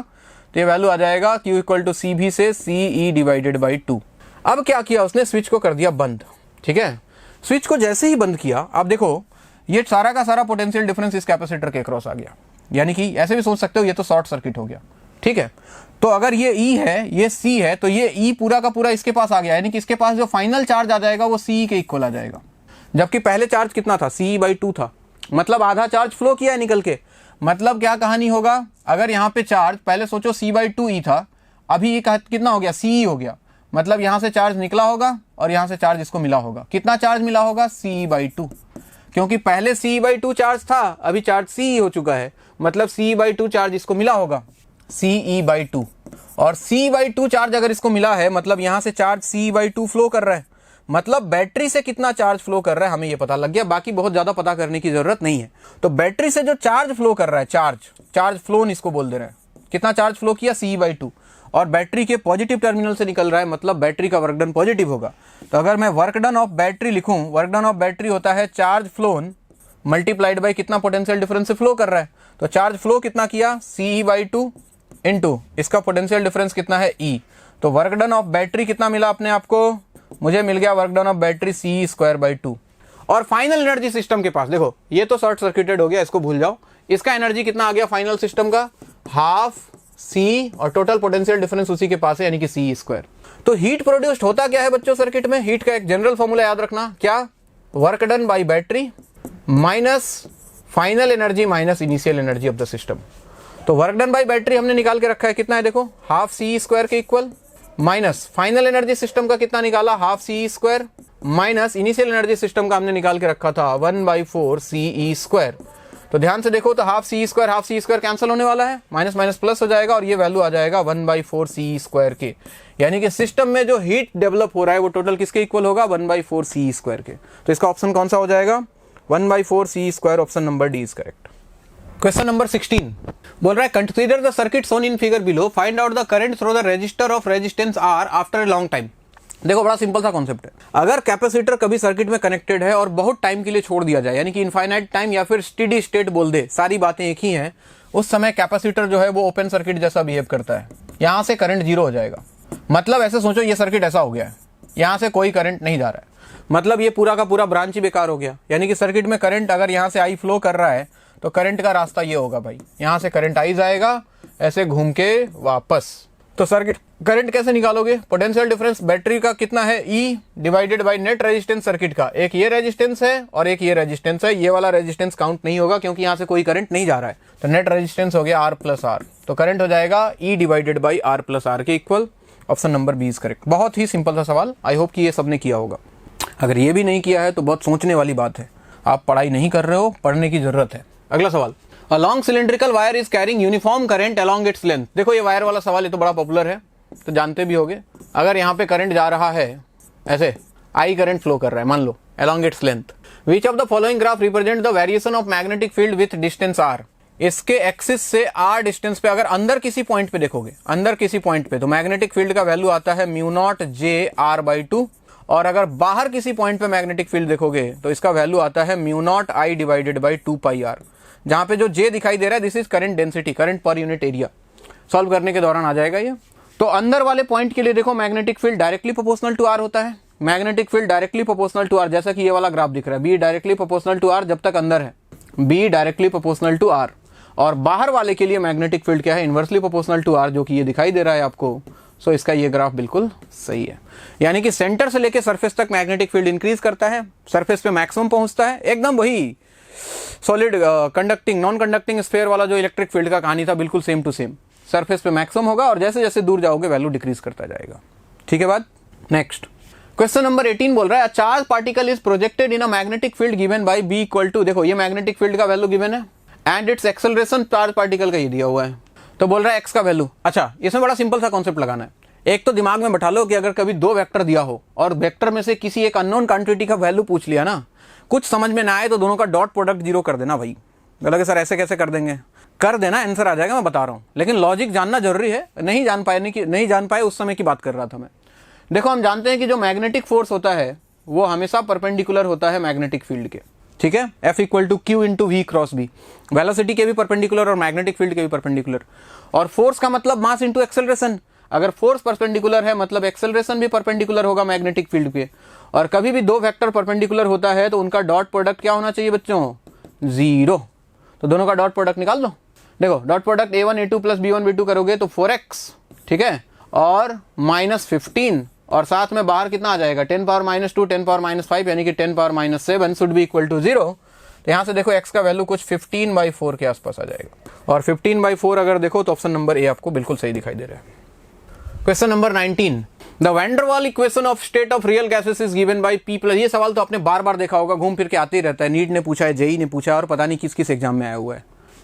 तो ये वैल्यू आ जाएगा Q इक्वल टू CV से CE डिवाइडेड बाई 2। अब क्या किया उसने, स्विच को कर दिया बंद, ठीक है। स्विच को जैसे ही बंद किया, आप देखो ये सारा का सारा पोटेंशियल डिफरेंस इस कैपेसिटर के क्रॉस आ गया, यानी कि ऐसे भी सोच सकते हो ये तो शॉर्ट सर्किट हो गया, ठीक है। तो अगर ये E है, ये C है, तो ये E पूरा का पूरा इसके पास आ गया, यानी कि इसके पास जो फाइनल चार्ज आ जाएगा वो CE के इक्वल आ जाएगा। जबकि पहले चार्ज कितना था, CE/2 था, मतलब आधा चार्ज फ्लो किया है निकल के। मतलब क्या कहानी होगा, अगर यहाँ पे चार्ज पहले सोचो C/2E था, अभी ये कितना हो गया, CE हो गया, मतलब यहाँ से चार्ज निकला होगा और यहाँ से चार्ज इसको मिला होगा। कितना चार्ज मिला होगा, CE/2, क्योंकि पहले CE/2 चार्ज था, अभी चार्ज CE हो चुका है, मतलब CE/2 चार्ज इसको मिला होगा, CE/2। और CE/2 चार्ज अगर इसको मिला है, मतलब यहाँ से चार्ज CE/2 फ्लो कर रहा है, मतलब बैटरी से कितना चार्ज फ्लो कर रहा है हमें ये पता लग गया, बाकी बहुत ज्यादा पता करने की जरूरत नहीं है। तो बैटरी से जो चार्ज फ्लो कर रहा है, चार्ज फ्लो इसको बोल दे रहे हैं, कितना चार्ज फ्लो किया, CE/2, और बैटरी के पॉजिटिव टर्मिनल से निकल रहा है, मतलब बैटरी का वर्क डन पॉजिटिव होगा। तो अगर मैं वर्क डन ऑफ बैटरी लिखूं, वर्क डन ऑफ बैटरी होता है चार्ज फ्लोन मल्टीप्लाइड बाई कितना पोटेंशियल डिफरेंस से फ्लो कर रहा है। तो चार्ज फ्लो कितना किया, CE/2 इंटू इसका पोटेंशियल डिफरेंस कितना है, E। तो वर्क डन ऑफ बैटरी कितना मिला अपने आपको, मुझे मिल गया work done of battery CE²/2। और फाइनल एनर्जी सिस्टम के पास देखो, ये तो शॉर्ट सर्किटेड हो गया, इसको भूल जाओ। इसका एनर्जी कितना आ गया फाइनल सिस्टम का, हाफ C, और टोटल पोटेंशियल डिफरेंस उसी के पास है, यानी कि CE²। तो हीट प्रोड्यूस्ड होता क्या है बच्चों सर्किट में, हीट का एक जनरल फॉर्मूला याद रखना, क्या, work done by battery minus final energy minus initial energy of the system. तो वर्क डन बाई बैटरी हमने निकाल के रखा है, कितना है देखो, हाफ CE² के equal, minus final energy system का कितना निकाला, half CE² minus initial energy system का हमने निकाल के रखा था 1/4 CE²। तो ध्यान से देखो, तो हाफ CE² कैंसिल होने वाला है, माइनस माइनस प्लस हो जाएगा और ये वैल्यू आ जाएगा 1/4 CE² के, यानी कि सिस्टम में जो हीट डेवलप हो रहा है वो टोटल किसके इक्वल होगा, 1/4 CE² के। तो इसका ऑप्शन कौन सा हो जाएगा, 1/4 CE², option number D is correct. Question number 16 बोल रहा है consider the circuit shown in figure below, find out the current through the register of resistance R after a long time. देखो बड़ा सिंपल सा कॉन्सेप्ट है। अगर कैपेसिटर कभी सर्किट में कनेक्टेड है और बहुत टाइम के लिए छोड़ दिया जाए, यानी कि इनफाइनाइट टाइम या फिर स्टेडी स्टेट बोल दे, सारी बातें एक ही हैं, उस समय कैपेसिटर जो है वो ओपन सर्किट जैसा बिहेव करता है। यहां से करंट जीरो हो जाएगा। मतलब ऐसे सोचो ये सर्किट ऐसा हो गया है, यहां से कोई करंट नहीं जा रहा है, मतलब ये पूरा का पूरा ब्रांच ही बेकार हो गया। यानी कि सर्किट में करंट अगर यहां से आई फ्लो कर रहा है तो करंट का रास्ता ये होगा भाई, यहां से करंट आई जाएगा ऐसे घूम के वापस। तो सर्किट करंट कैसे निकालोगे? पोटेंशियल डिफरेंस बैटरी का कितना है, E divided by net resistance circuit का। एक ये रेजिस्टेंस है और एक ये रेजिस्टेंस है, ये वाला रेजिस्टेंस काउंट नहीं होगा क्योंकि यहां से कोई करंट नहीं जा रहा है। तो नेट रेजिस्टेंस हो गया R प्लस R, तो करंट हो जाएगा E divided by R plus R के equal. Option number B is correct. बहुत ही सिंपल सा सवाल, आई होप कि ये सबने किया होगा। अगर ये भी नहीं किया है तो बहुत सोचने वाली बात है, आप पढ़ाई नहीं कर रहे हो, पढ़ने की जरूरत है। अगला सवाल, a long cylindrical wire is carrying uniform current along its length. देखो ये वायर वाला सवाल, ये तो बड़ा पॉपुलर है, तो जानते भी होगे। अगर यहाँ पे करंट जा रहा है ऐसे, आई करंट फ्लो कर रहा है मान लो along its length, which of the following graph represent the variation of magnetic field with distance r। इसके एक्सिस से r डिस्टेंस पे अगर अंदर किसी पॉइंट पे देखोगे, अंदर किसी पॉइंट पे, तो मैग्नेटिक फील्ड का वैल्यू आता है mu not J R by 2, और अगर बाहर किसी पॉइंट पे मैग्नेटिक फील्ड देखोगे तो इसका वैल्यू आता है mu naught I divided by 2 pi r. जहां पे जो J दिखाई दे रहा है this is current density, current per unit area. Solve करने के दौरान आ जाएगा ये। तो अंदर वाले पॉइंट के लिए देखो magnetic field directly proportional to R होता है। Magnetic field directly proportional to R, जैसा कि ये वाला ग्राफ दिख रहा है, B directly proportional to R जब तक अंदर है, B directly proportional to R। और बाहर वाले के लिए मैग्नेटिक फील्ड क्या है, इनवर्सली प्रोपोर्शनल टू R, जो कि ये दिखाई दे रहा है आपको। सो इसका ये ग्राफ बिल्कुल सही है। यानी कि सेंटर से लेके सरफेस तक मैग्नेटिक फील्ड इंक्रीज करता है, सरफेस पे मैक्सिमम पहुंचता है, एकदम वही solid conducting non conducting sphere वाला जो इलेक्ट्रिक फील्ड का कहानी था, बिल्कुल सेम टू सेम। सरफेस पे मैक्सिमम होगा और जैसे जैसे दूर जाओगे वैल्यू डिक्रीज करता जाएगा। ठीक है बात। नेक्स्ट क्वेश्चन नंबर 18 बोल रहा है, charge particle is projected in a magnetic field given by B equal to, देखो ये मैग्नेटिक फील्ड का वैल्यू गिवन है and its acceleration charge particle का ये दिया हुआ है। तो बोल रहा है x का वैल्यू। अच्छा, इसमें बड़ा सिंपल सा कॉन्सेप्ट लगाना है। एक तो दिमाग में बैठा लो कि अगर कभी दो वेक्टर दिया हो और वेक्टर में से किसी एक अननोन क्वांटिटी का वैल्यू पूछ लिया ना, कुछ समझ में ना आए तो दोनों का डॉट प्रोडक्ट जीरो कर देना भाई। बोला सर ऐसे कैसे कर देंगे, कर देना, आंसर आ जाएगा, मैं बता रहा हूं। लेकिन लॉजिक जानना जरूरी है। नहीं जान पाए उस समय की बात कर रहा था मैं। देखो हम जानते हैं कि जो मैग्नेटिक फोर्स होता है वो हमेशा परपेंडिकुलर होता है मैग्नेटिक फील्ड के। ठीक है, F equal to q into v cross b, velocity के भी परपेंडिकुलर और मैग्नेटिक फील्ड के भी परपेंडिकुलर। और फोर्स का मतलब मास इंटू एक्सेलरेशन। अगर फोर्स परपेंडिकुलर है मतलब एक्सेलरेशन भी परपेंडिकुलर होगा मैग्नेटिक फील्ड पे। और कभी भी दो वेक्टर परपेंडिकुलर होता है तो उनका डॉट प्रोडक्ट क्या होना चाहिए बच्चों, जीरो। तो दोनों का डॉट प्रोडक्ट निकाल दो। देखो dot product a1 a2 plus b1 b2 करोगे तो 4x, ठीक है, और -15, और साथ में बाहर कितना आ जाएगा 10 पावर -2 10 पावर -5 यानी कि 10 power -7 should be equal to 0। तो यहाँ से देखो x का वैल्यू कुछ 15/4 के आसपास आ जाएगा। और 15/4 अगर देखो तो ऑप्शन नंबर ए आपको बिल्कुल सही दिखाई दे रहा है। Question number 19, the van der Waal equation of state of real gases is given by P plus. ये सवाल तो आपने बार बार देखा होगा, घूम फिर के आते ही रहता है। नीट ने पूछा है, जेई ने पूछा और पता नहीं किस किस एग्जाम में आया हुआ है।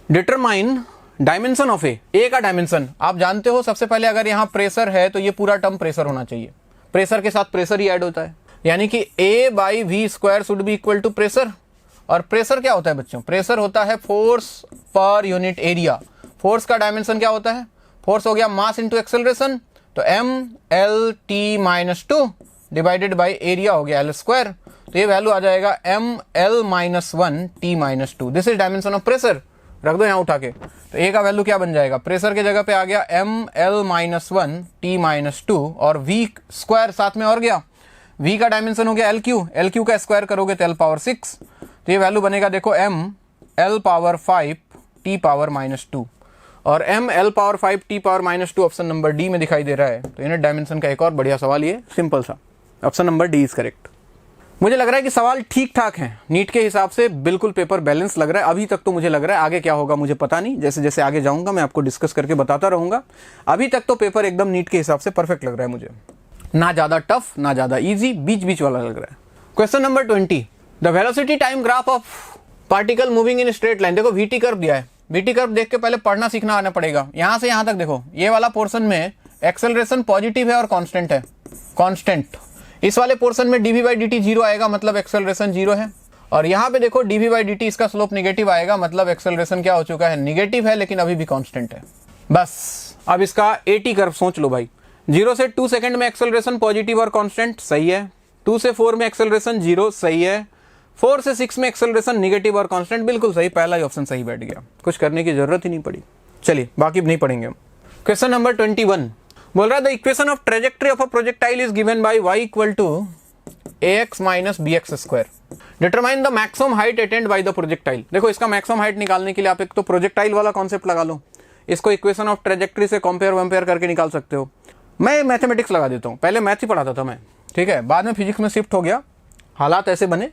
डिटरमाइन डायमेंशन ऑफ ए का डायमेंशन आप जानते हो। सबसे पहले अगर यहाँ प्रेशर है तो ये पूरा टर्म प्रेशर होना चाहिए, प्रेशर के साथ प्रेशर ही ऐड होता है, यानी कि A/V² should be equal to pressure. और प्रेशर क्या होता है बच्चों, प्रेशर होता है force per unit area. Force का डायमेंशन क्या होता है, फोर्स हो गया मास इंटू एक्सेलरेशन, तो mL/t-2 डिवाइडेड बाई एरिया हो गया L²। तो ये वैल्यू आ जाएगा mL-1t-2। This is dimension of pressure. रख दो यहाँ उठा के, तो ए का वैल्यू क्या बन जाएगा, प्रेशर के जगह पे आ गया mL-1t-2 और v² साथ में और गया, v का डायमेंशन हो गया LQ का स्क्वायर करोगे तो L⁻⁶। तो ये वैल्यू बनेगा देखो mL⁵t⁻⁻2 और mL⁵t⁻⁻2 ऑप्शन नंबर डी में दिखाई दे रहा है। तो यूनिट डायमेंशन का एक और बढ़िया सवाल, ये सिंपल सा, option number D is correct. मुझे लग रहा है कि सवाल ठीक ठाक हैं नीट के हिसाब से, बिल्कुल पेपर बैलेंस लग रहा है अभी तक। तो मुझे लग रहा है आगे क्या होगा मुझे पता नहीं, जैसे जैसे आगे जाऊंगा मैं आपको डिस्कस करके बताता रहूंगा। अभी तक तो पेपर एकदम नीट के हिसाब से परफेक्ट लग रहा है मुझे, ना ज्यादा टफ ना ज्यादा इजी, बीच बीच वाला लग रहा है। Question number 20, the velocity time graph of particle moving in straight line. देखो VT कर्व दिया है, VT कर्व देख के पहले पढ़ना सीखना आना पड़ेगा। यहां से यहां तक देखो, ये वाला पोर्शन में एक्सेलरेशन पॉजिटिव है और कांस्टेंट है, कांस्टेंट। इस वाले पोर्शन में dv/dt 0 आएगा, मतलब एक्सेलरेशन 0 है। और यहाँ पे देखो dv बाई dt इसका स्लोप निगेटिव आएगा, मतलब एक्सेलरेशन क्या हो चुका है, निगेटिव है, लेकिन अभी भी कांस्टेंट है। बस अब इसका AT कर्व सोच लो भाई। 0 से 2 सेकंड में एक्सेलरेशन पॉजिटिव और कांस्टेंट, सही है। 2 से 4 में एक्सेलरेशन 0, सही है। 4 से 6 में एक्सेलरेशन निगेटिव और कांस्टेंट, बिल्कुल सही, पहला ही ऑप्शन सही बैठ गया, कुछ करने की जरूरत ही नहीं पड़ी। चलिए बाकी नहीं पढ़ेंगे हम। क्वेश्चन नंबर 21 बोल रहा है the equation of trajectory of a projectile is given by y equal to ax minus bx square. Determine the maximum height attained by the projectile. देखो इसका मैक्सिमम हाइट निकालने के लिए आप एक तो प्रोजेक्टाइल वाला कॉन्सेप्ट लगा लो, इसको इक्वेशन ऑफ ट्रेजेक्टरी से कंपेयर करके निकाल सकते हो। मैं मैथमेटिक्स लगा देता हूँ, पहले मैथ ही पढ़ाता था मैं, ठीक है, बाद में फिजिक्स में शिफ्ट हो गया, हालात ऐसे बने,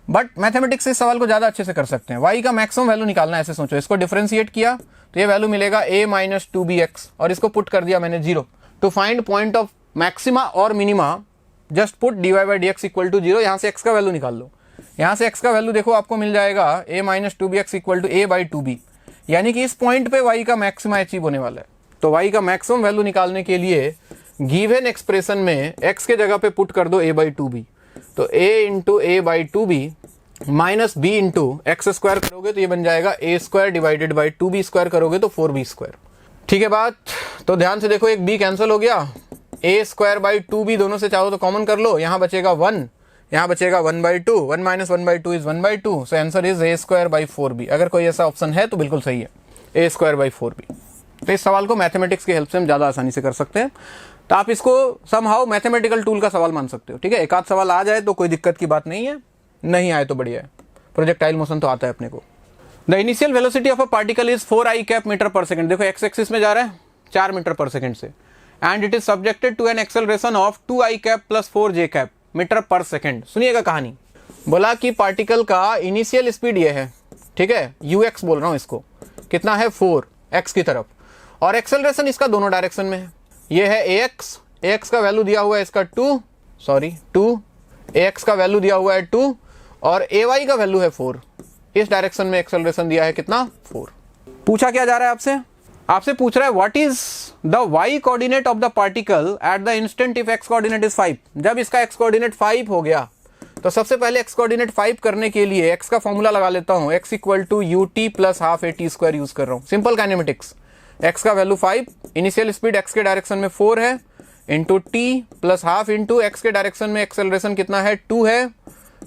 बट मैथमेटिक्स से इस सवाल को ज़्यादा अच्छे से कर सकते हैं। y का मैक्सिमम वैल्यू निकालना है, ऐसे सोचो, इसको डिफरेंशिएट किया तो ये वैल्यू मिलेगा a माइनस 2bx, और इसको पुट कर दिया मैंने 0। To find point of maxima और minima just put dy by dx equal to 0। यहाँ से x का वैल्यू निकाल लो, यहाँ से x का वैल्यू देखो आपको मिल जाएगा a minus 2bx equal to a by 2b, यानी कि इस पॉइंट पे y का मैक्सिमा अचीव होने वाला है। तो y का मैक्सिमम वैल्यू निकालने के लिए गिवन एक्सप्रेशन में x के जगह पे पुट कर दो a बाई 2b, तो a into a by 2b minus b into x square करोगे तो ये बन जाएगा a square divided by 2b square करोगे तो 4b स्क्वायर। ठीक है बात, तो ध्यान से देखो, एक b कैंसिल हो गया, a स्क्वायर बाई 2b दोनों से चाहो तो कॉमन कर लो, यहाँ बचेगा 1, यहाँ बचेगा 1 by 2, 1 minus 1 by 2 is 1 by 2, so answer is a square by 4b। अगर कोई ऐसा ऑप्शन है तो बिल्कुल सही है, a स्क्वायर बाई 4b। तो इस सवाल को मैथमेटिक्स की हेल्प से हम ज़्यादा आसानी से कर सकते हैं, तो आप इसको समहाउ मैथमेटिकल टूल का सवाल मान सकते हो। ठीक है, एक आध सवाल आ जाए तो कोई दिक्कत की बात नहीं है, नहीं आए तो बढ़िया है, प्रोजेक्टाइल मोशन तो आता है अपने को। The initial velocity of a particle is 4i cap metre per second. देखो एक्स एक्सिस में जा रहा है 4 मीटर पर सेकंड से, and it is subjected to an acceleration of 2i cap plus 4j cap metre per second. सुनिएगा कहानी, बोला कि पार्टिकल का इनिशियल स्पीड ये है, ठीक है, ux बोल रहा हूँ इसको, कितना है 4x की तरफ, और एक्सेलरेशन इसका दोनों डायरेक्शन में है, ये है ax का वैल्यू दिया हुआ है इसका 2, ax का वैल्यू दिया हुआ है 2, और ay का वैल्यू है 4। इस डायरेक्शन में एक्सेलरेशन दिया है कितना, 4। पूछा क्या जा रहा है आपसे पूछ रहा है what is the y coordinate of the particle at the instant if x coordinate is 5। जब इसका x कोऑर्डिनेट 5 हो गया तो सबसे पहले x कोऑर्डिनेट 5 करने के लिए x का फॉर्मूला लगा लेता हूं, x equal to ut plus half at square use कर रहा हूं, सिंपल काइनेमेटिक्स। x का वैल्यू 5, इनिशियल स्पीड x के डायरेक्शन में 4 है, into t plus half into x के डायरेक्शन में एक्सेलरेशन कितना है 2 है,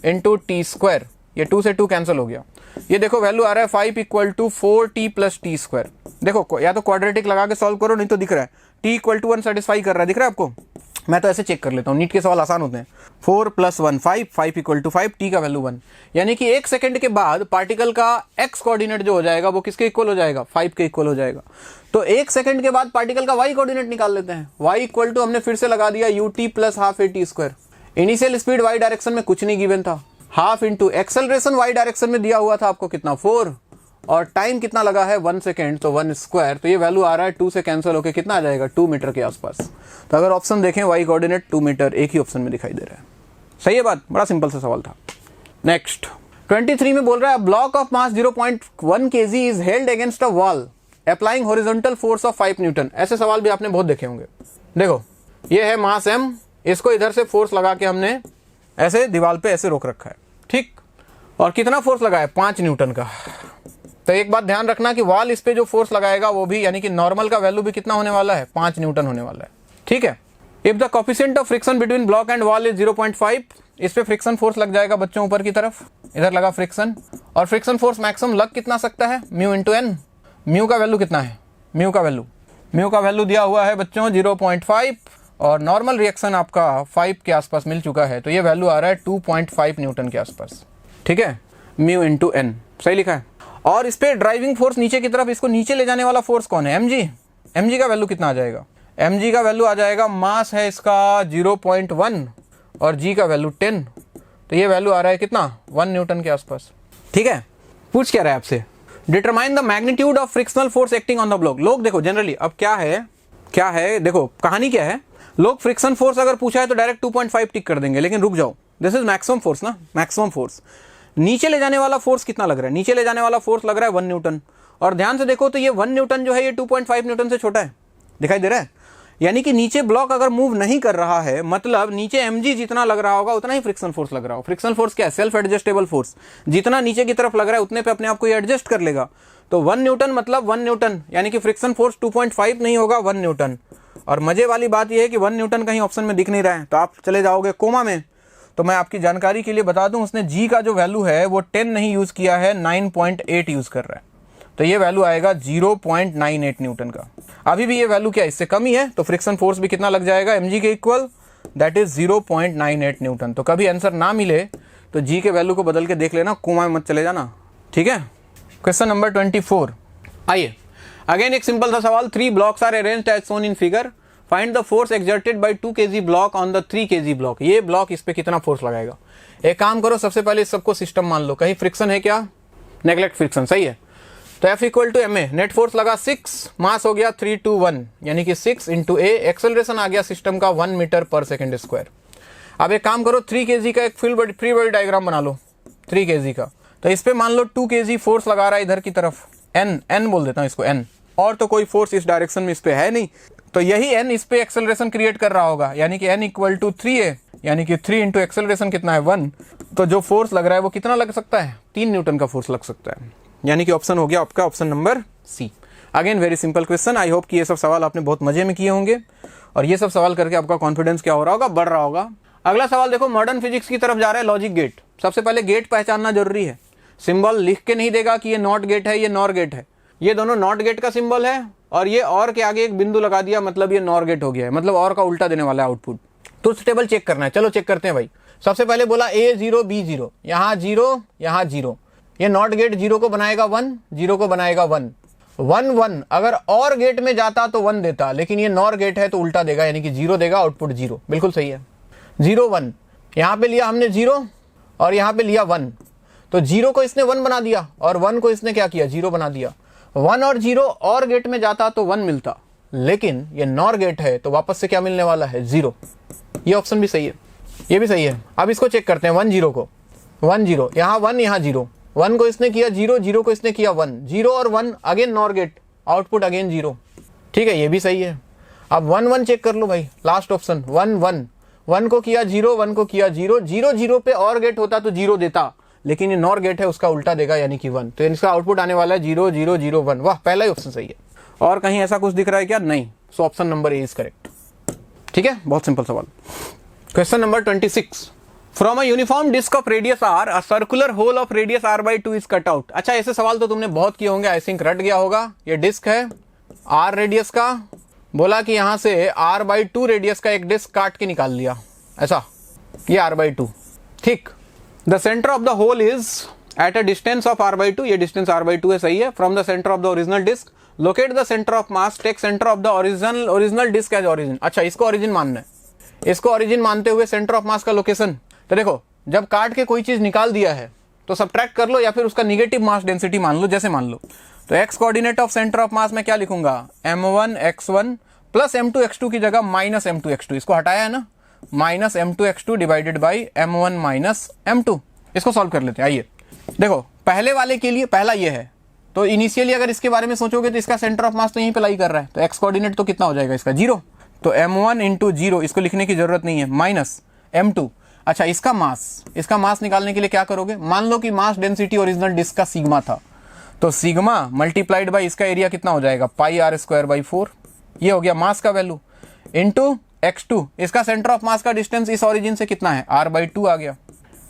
इंटू टी स्क्वायर, ये 2 से 2 कैंसिल हो गया। ये देखो वैल्यू आ रहा है 5 equal to 4t plus t square. देखो या तो क्वाड्रेटिक लगा के सॉल्व करो, नहीं तो दिख रहा है t इक्वल टू 1 सेटिस्फाई कर रहा है, दिख रहा है आपको। मैं तो ऐसे चेक कर लेता हूँ, नीट के सवाल आसान होते हैं। 4 प्लस 1 5 इक्वल टू 5, t का वैल्यू 1, यानी कि 1 सेकंड के बाद पार्टिकल का x कोऑर्डिनेट जो हो जाएगा वो किसके इक्वल हो जाएगा, 5 के इक्वल हो जाएगा। तो 1 सेकंड के बाद पार्टिकल का y कोऑर्डिनेट निकाल लेते हैं, y इक्वल टू हमने फिर से लगा दिया ut plus half at square. Initial speed y direction में कुछ नहीं गिवन था, half into acceleration y direction में दिया हुआ था आपको कितना 4, और टाइम कितना लगा है 1 सेकेंड, तो 1 स्क्वायर, तो ये वैल्यू आ रहा है 2 से कैंसिल होकर कितना आ जाएगा 2 मीटर के आसपास। तो अगर ऑप्शन देखें y कोऑर्डिनेट 2 मीटर एक ही ऑप्शन में दिखाई दे रहा है। सही है बात, बड़ा सिंपल सा सवाल था। नेक्स्ट 23 में बोल रहा है block of mass 0.1 kg is held against a wall applying horizontal force of 5 Newton. ऐसे सवाल भी आपने बहुत देखे होंगे। देखो ये है मास m, इसको इधर से फोर्स लगा के हमने ऐसे दीवार पे ऐसे रोक रखा है, ठीक, और कितना फोर्स लगा है 5 न्यूटन का। तो एक बात ध्यान रखना कि वॉल इस पे जो फोर्स लगाएगा वो भी, यानी कि नॉर्मल का वैल्यू भी कितना होने वाला है 5 न्यूटन होने वाला है, ठीक है। If the coefficient of friction between block and wall is 0.5, इस पे फ्रिक्शन फोर्स लग जाएगा बच्चों ऊपर की तरफ, इधर लगा फ्रिक्शन, और फ्रिक्शन फोर्स मैक्सिमम लग कितना सकता है म्यू इंटू एन। म्यू का वैल्यू कितना है, म्यू का वैल्यू दिया हुआ है बच्चों 0.5, और नॉर्मल रिएक्शन आपका 5 के आसपास मिल चुका है, तो ये वैल्यू आ रहा है 2.5 न्यूटन के आसपास, ठीक है, म्यू इंटू एन, सही लिखा है। और इस पे ड्राइविंग फोर्स नीचे की तरफ, इसको नीचे ले जाने वाला फोर्स कौन है, mg का वैल्यू कितना आ जाएगा, mg का वैल्यू आ जाएगा, मास है इसका 0.1 और g का वैल्यू 10, तो ये वैल्यू आ रहा है कितना 1 न्यूटन के आसपास, ठीक है। पूछ क्या रहा है आपसे, determine the magnitude of frictional force acting on the block. लोग देखो जनरली अब क्या है, देखो कहानी क्या है, लोग फ्रिक्शन फोर्स अगर पूछा है तो डायरेक्ट 2.5 टिक कर देंगे, लेकिन रुक जाओ, दिस इज मैक्सिमम फोर्स ना, मैक्सिमम फोर्स। नीचे ले जाने वाला फोर्स कितना लग रहा है, नीचे ले जाने वाला फोर्स लग रहा है 1 न्यूटन, और ध्यान से देखो तो ये 1 न्यूटन जो है ये 2.5 न्यूटन से छोटा है, दिखाई दे रहा है। यानी कि नीचे ब्लॉक अगर मूव नहीं कर रहा है, मतलब नीचे mg जितना लग रहा होगा उतना ही फ्रिक्शन फोर्स लग रहा हो। फ्रिक्शन फोर्स क्या है? Self adjustable force. जितना नीचे की तरफ लग रहा है उतने पे अपने आप को ये एडजस्ट कर लेगा। तो 1 न्यूटन मतलब 1 न्यूटन, यानी कि फ्रिक्शन फोर्स 2.5 नहीं होगा, 1 न्यूटन। और मजे वाली बात यह है कि 1 न्यूटन कहीं ऑप्शन में दिख नहीं रहा है, तो आप चले जाओगे कोमा में। तो मैं आपकी जानकारी के लिए बता दूं, उसने जी का जो वैल्यू है वो 10 नहीं यूज किया है, 9.8 यूज कर रहा है। तो ये वैल्यू आएगा 0.98 न्यूटन का। अभी भी ये वैल्यू क्या इससे कम ही है, तो फ्रिक्शन फोर्स भी कितना लग जाएगा mg के इक्वल, दैट इज 0.98 न्यूटन। तो कभी आंसर ना मिले तो जी के वैल्यू को बदल के देख लेना, कोमा में मत चले जाना, ठीक है। क्वेश्चन नंबर 24, आइए अगेन एक सिंपल सा सवाल। 3 blocks are arranged as shown in figure, find the force exerted by 2 kg block on the 3 kg block. ये ब्लॉक इस पे कितना फोर्स लगाएगा। एक काम करो, सबसे पहले इस सबको सिस्टम मान लो, कहीं फ्रिक्शन है क्या? नेग्लेक्ट फ्रिक्शन, सही है। तो F equal to ma, net force लगा 6, मास हो गया 3 to 1 यानी कि 6 इंटू a, एक्सेलरेशन आ गया सिस्टम का 1 मीटर पर सेकेंड स्क्वायर। अब एक काम करो, 3 kg का एक फ्री बॉडी डायग्राम बना लो, 3 kg का। तो इस पे मान लो 2 kg फोर्स लगा रहा है इधर की तरफ, n बोल देता हूँ इसको n, और तो कोई फोर्स इस डायरेक्शन में इस पे है नहीं, तो यही n इस पे एक्सेलरेशन क्रिएट कर रहा होगा, यानी कि n इक्वल टू 3a, यानी कि 3 इंटू एक्सेलरेशन कितना है 1। तो जो फोर्स लग रहा है वो कितना लग सकता है? 3 न्यूटन का फोर्स लग सकता है, यानी कि ऑप्शन हो गया आपका option number C. Again very simple question. I hope कि ये सब सवाल आपने बहुत मजे में किए होंगे और ये सब सवाल करके आपका कॉन्फिडेंस क्या हो रहा होगा? बढ़ रहा होगा। अगला सवाल देखो, मॉडर्न फिजिक्स की तरफ जा रहा है, लॉजिक गेट। सबसे पहले गेट पहचानना जरूरी है। सिंबल लिख के नहीं देगा कि ये नॉट गेट है, ये नॉर गेट है। ये दोनों नॉट गेट का सिंबल है और ये और के आगे एक बिंदु लगा दिया, मतलब ये नॉर गेट हो गया है, मतलब और का उल्टा देने वाला है आउटपुट। तो टेबल चेक करना है, चलो चेक करते हैं भाई। सबसे पहले बोला A0 B0, यहाँ 0 यहाँ 0, ये नॉट गेट 0 को बनाएगा 1, 0 को बनाएगा 1, 1 1। अगर और गेट में जाता तो 1 देता, लेकिन ये नॉर गेट है तो उल्टा देगा, यानी कि 0 देगा, आउटपुट 0। बिल्कुल सही है। 0 1, यहाँ पे लिया हमने 0 और यहाँ पे लिया 1, तो 0 को इसने 1 बना दिया और 1 को इसने क्या किया? 0 बना दिया। 1 और 0 और गेट में जाता तो 1 मिलता, लेकिन ये नॉर गेट है तो वापस से क्या मिलने वाला है? 0। ये ऑप्शन भी सही है, ये भी सही है। अब इसको चेक करते हैं, 1 0 को, 1 0, यहाँ 1 यहाँ 0, 1 को इसने किया 0, 0 को इसने किया 1, 0 और 1 again NOR gate, output again 0। ठीक है, ये भी सही है। अब 1 1 चेक कर लो भाई, लास्ट ऑप्शन 1 1, 1 को किया 0, 1 को किया 0, 0 0 पे और गेट होता तो 0 देता, लेकिन ये नॉर गेट है उसका उल्टा देगा, यानी कि 1। तो इसका आउटपुट आने वाला है 0 0 0 1। वाह, पहला ही ऑप्शन सही है। और कहीं ऐसा कुछ दिख रहा है क्या? नहीं। So option number A is correct. ठीक है, बहुत सिंपल सवाल। Question number 26, from a uniform disc of radius R a circular hole of radius r/2 is cut out. अच्छा, ऐसे सवाल तो तुमने बहुत किए होंगे, आई थिंक रट गया होगा। ये डिस्क है r रेडियस का, बोला कि यहां से r/2 रेडियस का एक डिस्क काट के निकाल लिया, ऐसा, ये r/2। ठीक, the centre of the hole is at a distance of r/2, ये डिस्टेंस r/2 है, सही है। From the centre of the original disc, locate the centre of mass, take centre of the original disc as origin. अच्छा, इसको ओरिजिन मानना है, इसको ओरिजिन मानते हुए सेंटर ऑफ मास का लोकेशन। तो देखो, जब काट के कोई चीज निकाल दिया है तो सब्ट्रैक्ट कर लो या फिर उसका निगेटिव मास डेंसिटी मान लो, जैसे मान लो। तो x coordinate of centre of मास में क्या लिखूंगा? m1 x1 plus m2 x2 की जगह माइनस m2 x2, इसको हटाया है ना, minus m2 x2 divided by m1 minus m2। इसको सॉल्व कर लेते हैं। आइए देखो, पहले वाले के लिए पहला ये है, तो इनिशियली अगर इसके बारे में सोचोगे तो इसका सेंटर ऑफ मास तो यहीं पे लाई कर रहा है, तो एक्स कोऑर्डिनेट तो कितना हो जाएगा इसका? 0। तो m1 इंटू 0, इसको लिखने की जरूरत नहीं है, माइनस m2। अच्छा, इसका मास निकालने के लिए क्या करोगे? मान लो कि मास डेंसिटी ओरिजिनल डिस्क का सिग्मा था, तो सिग्मा मल्टीप्लाइड बाई इसका एरिया कितना हो जाएगा? पाई r²/4। ये हो गया मास का वैल्यू, इंटू x2, इसका सेंटर ऑफ मास का डिस्टेंस इस ओरिजिन से कितना है? r/2 आ गया,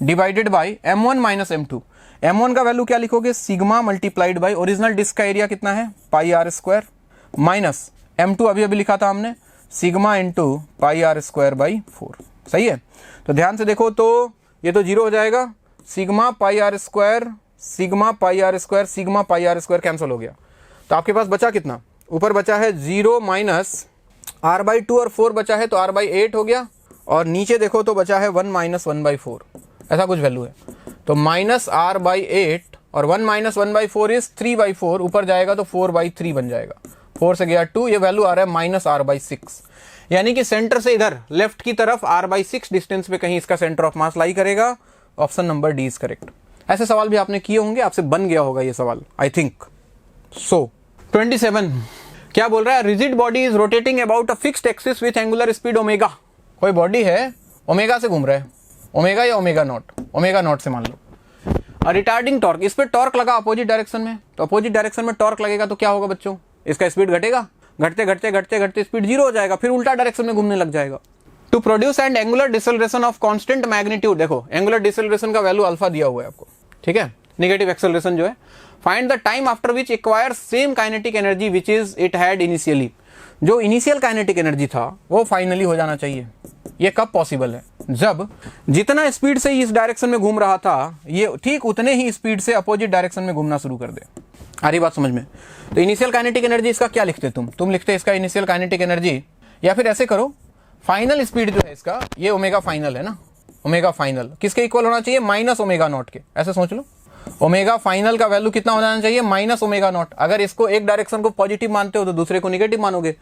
divided by m1 minus m2। m1 का वैल्यू क्या लिखोगे? Sigma multiplied by original disc का एरिया कितना है? पाई r² माइनस m2 अभी अभी लिखा था हमने, सिग्मा इंटू पाई r²/4। सही है। तो ध्यान से देखो, तो ये तो 0 हो जाएगा, sigma pi r², sigma pi r², sigma pi r² cancel हो गया। तो आपके पास बचा कितना? ऊपर बचा है 0 माइनस r/2 और 4 बचा है, तो r/8 हो गया। और नीचे देखो तो बचा है 1 माइनस 1/4, ऐसा कुछ वैल्यू है। तो माइनस r/8 और 1 माइनस 1/4 इज 3/4, ऊपर जाएगा तो 4/3 बन जाएगा। 4 से गया 2, ये वैल्यू आ रहा है माइनस r/6, यानी कि सेंटर से इधर लेफ्ट की तरफ r/6 डिस्टेंस पे कहीं इसका सेंटर ऑफ मास लाई करेगा। Option number D is correct. ऐसे सवाल भी आपने किए होंगे, आपसे बन गया होगा ये सवाल, आई थिंक सो। 27, क्या बोल रहा है? Rigid body is rotating about a fixed axis with angular speed omega. कोई बॉडी है ओमेगा से घूम रहा है, ओमेगा या ओमेगा नॉट से मान लो। रिटार्डिंग टॉर्क, इस पे टॉर्क लगा अपोजिट डायरेक्शन में, तो अपोजिट डायरेक्शन में टॉर्क लगेगा तो क्या होगा बच्चों? इसका स्पीड घटेगा, घटते घटते घटते घटते स्पीड 0 हो जाएगा, फिर उल्टा डायरेक्शन में घूमने लग जाएगा। To produce and angular deceleration of constant magnitude, देखो एंगुलर डिसलेरेशन का वैल्यू अल्फा दिया हुआ है आपको, ठीक है, नेगेटिव एक्सेलरेशन जो है। Find the time after which acquire same kinetic energy which is it had initially, जो इनिशियल काइनेटिक एनर्जी था वो फाइनली हो जाना चाहिए। ये कब पॉसिबल है? जब जितना स्पीड से इस डायरेक्शन में घूम रहा था ये ठीक उतने ही स्पीड से अपोजिट डायरेक्शन में घूमना शुरू कर दे। आ रही बात समझ में? तो इनिशियल काइनेटिक एनर्जी इसका क्या लिखते तुम लिखते इसका इनिशियल काइनेटिक एनर्जी, या फिर ऐसे करो फाइनल स्पीड जो है इसका, ये ओमेगा फाइनल है ना, ओमेगा फाइनल किसके इक्वल होना चाहिए? माइनस ओमेगा नॉट के। ऐसे सोच लो, ओमेगा फाइनल का वैल्यू कितना हो जाना चाहिए? Minus omega naught. अगर इसको एक डायरेक्शन को पॉजिटिव मानते हो तो दूसरे को निगेटिव मानोगे,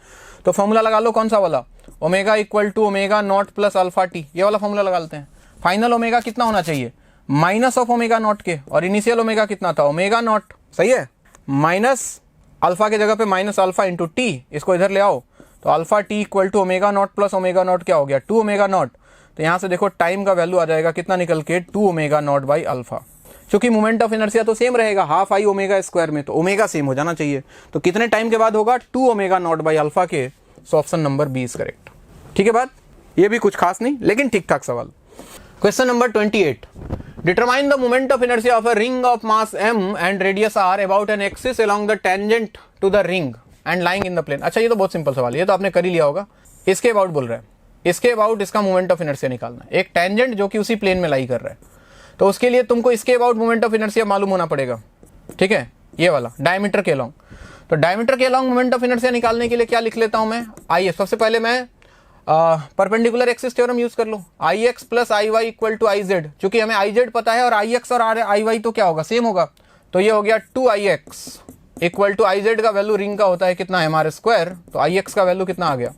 तो फॉर्मूला लगा लो कौन सा वाला? Omega equal to omega naught plus alpha t, ये वाला फॉर्मूला लगा लेते हैं। फाइनल ओमेगा कितना होना चाहिए? माइनस ऑफ ओमेगा नॉट के, और इनिशियल ओमेगा कितना था? ओमेगा नॉट, सही है। माइनस अल्फा के जगह पे माइनस अल्फा इंटू टी, इसको इधर ले आओ तो alpha t equal to omega naught plus omega naught क्या हो गया? 2 ओमेगा नॉट। तो यहाँ से देखो टाइम का वैल्यू आ जाएगा कितना निकल के? 2 ओमेगा नॉट बाई अल्फा। क्योंकि मोमेंट ऑफ इनर्शिया तो सेम रहेगा, हाफ आई ओमेगा स्क्वायर में, तो ओमेगा सेम हो जाना चाहिए। तो कितने टाइम के बाद होगा? 2 ओमेगा नॉट बाई अल्फा के। So option number B is correct. ठीक है बात, ये भी कुछ खास नहीं लेकिन ठीक ठाक सवाल। Question number 28, determine the moment of inertia of a ring of mass m and radius r about an axis along the tangent to the ring and lying in the plane. अच्छा, ये तो बहुत सिंपल सवाल है, ये तो आपने कर ही लिया होगा। इसके अबाउट बोल रहा है, इसके अबाउट इसका मोमेंट ऑफ इनर्शिया निकालना है। एक टेंजेंट जो कि उसी प्लेन में लाई कर रहा है, तो उसके लिए तुमको इसके अबाउट मोमेंट ऑफ इनर्शिया मालूम होना पड़ेगा। ठीक है, ये वाला डायमीटर के अलोंग। तो डायमीटर के अलोंग मोमेंट ऑफ इनर्शिया निकालने के लिए क्या लिख लेता हूं मैं? आइए सबसे पहले मैं परपेंडिकुलर एक्सिस थ्योरम यूज कर लो। I x plus I y equal to I z, चूंकि हमें आई जेड पता है और आई एक्स और आई वाई तो क्या होगा? सेम होगा। तो ये हो गया 2ix equal to I z का वैल्यू रिंग का होता है कितना? M r square. तो आई एक्स का वैल्यू कितना आ गया?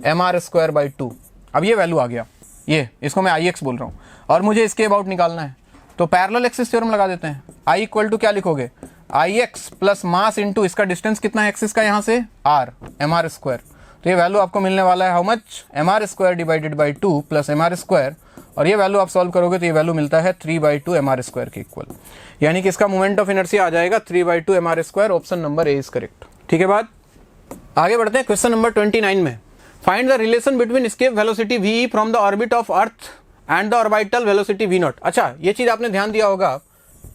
M r square by 2। अब ये वैल्यू आ गया, ये इसको मैं आई एक्स बोल रहा हूँ और मुझे इसके अबाउट निकालना है। तो पैरेलल एक्सिस थ्योरम लगा देते हैं। आई इक्वल टू क्या लिखोगे? I x plus mass into इसका डिस्टेंस कितना है एक्सिस का यहाँ से? R, m r square. तो ये वैल्यू आपको मिलने वाला है how much? M r square divided by 2 plus m r square, और ये वैल्यू आप सॉल्व करोगे तो ये वैल्यू मिलता है 3/2 एम आर स्क्वायर के इक्वल। यानी कि इसका मोमेंट ऑफ इनर्शिया आ जाएगा 3/2 m r square. Option number A is correct. ठीक है बात, आगे बढ़ते हैं क्वेश्चन नंबर 29 में। Find the relation between escape velocity v from the orbit of Earth and the orbital velocity v naught. अच्छा, ये चीज आपने ध्यान दिया होगा,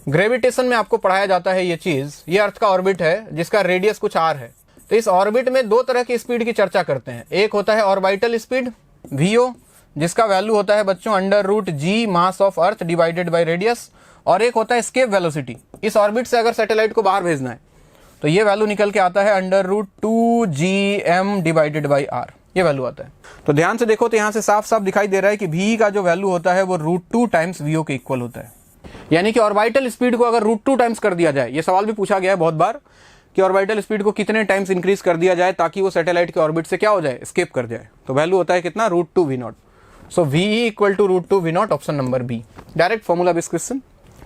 ग्रेविटेशन में आपको पढ़ाया जाता है ये चीज। ये अर्थ का ऑर्बिट है जिसका रेडियस कुछ आर है। तो इस ऑर्बिट में दो तरह की स्पीड की चर्चा करते हैं। एक होता है ऑर्बिटल स्पीड वीओ, जिसका वैल्यू होता है बच्चों under mass of earth divided by radius, और एक होता है एस्केप वेलोसिटी। इस ऑर्बिट से अगर सैटेलाइट को बाहर भेजना है तो ये वैल्यू निकल के आता है अंडर√2gm डिवाइडेड बाई आर, ये वैल्यू आता है। तो ध्यान से देखो तो यहाँ से साफ साफ दिखाई दे रहा है कि v का जो वैल्यू होता है वो √2 टाइम्स vo के इक्वल होता है। यानी कि ऑर्बिटल स्पीड को अगर √2 टाइम्स कर दिया जाए, ये सवाल भी पूछा गया है बहुत बार कि ऑर्बिटल स्पीड को कितने टाइम्स इंक्रीज कर दिया जाए ताकि वो सैटेलाइट के ऑर्बिट से क्या हो जाए? एस्केप कर जाए। तो वैल्यू होता है कितना? √2 v0। So v equal to √2 v0, option number B. Direct formula based question,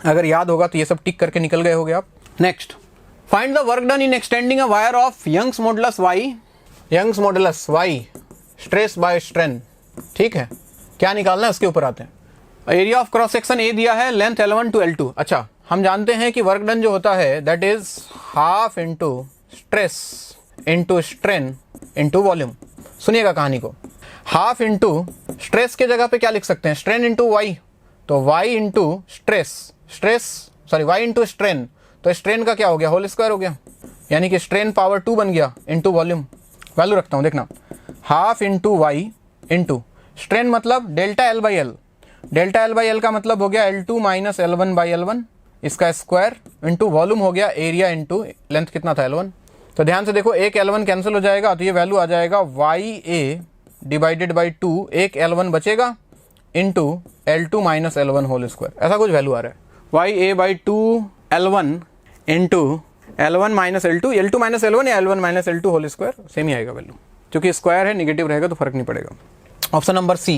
अगर याद होगा तो ये सब टिक करके निकल गए होगे आप। Next, find the work done in extending a wire of Young's modulus y stress by strain. ठीक है, क्या निकालना है उसके ऊपर आते हैं। Area of cross section A दिया है, लेंथ L1 to L2। अच्छा, हम जानते हैं कि वर्क डन जो होता है that is half into stress into strain into volume. सुनिएगा कहानी को, हाफ इंटू स्ट्रेस के जगह पे क्या लिख सकते हैं? Strain into Y. तो Y into Y into strain, तो स्ट्रेन का क्या हो गया? होल स्क्वायर हो गया, यानी कि स्ट्रेन पावर 2 बन गया इंटू वॉल्यूम। वैल्यू रखता हूं, देखना, half into Y into strain मतलब delta L by L. Delta L by L का मतलब हो गया L2 minus L1 by L1, इसका स्क्वायर इंटू वॉल्यूम हो गया एरिया इंटू लेंथ कितना था? L1। तो ध्यान से देखो, एक L1 कैंसिल हो जाएगा तो ये वैल्यू आ जाएगा YA डिवाइडेड बाई 2, एक L1 बचेगा into L2 minus L1 whole square. ऐसा कुछ वैल्यू आ रहा है, YA by 2 L1 into L1 minus L2 minus L1 या L1 minus L2 whole square, same ही आएगा वैल्यू। क्योंकि स्क्वायर है, निगेटिव रहेगा तो फर्क नहीं पड़ेगा। Option number C.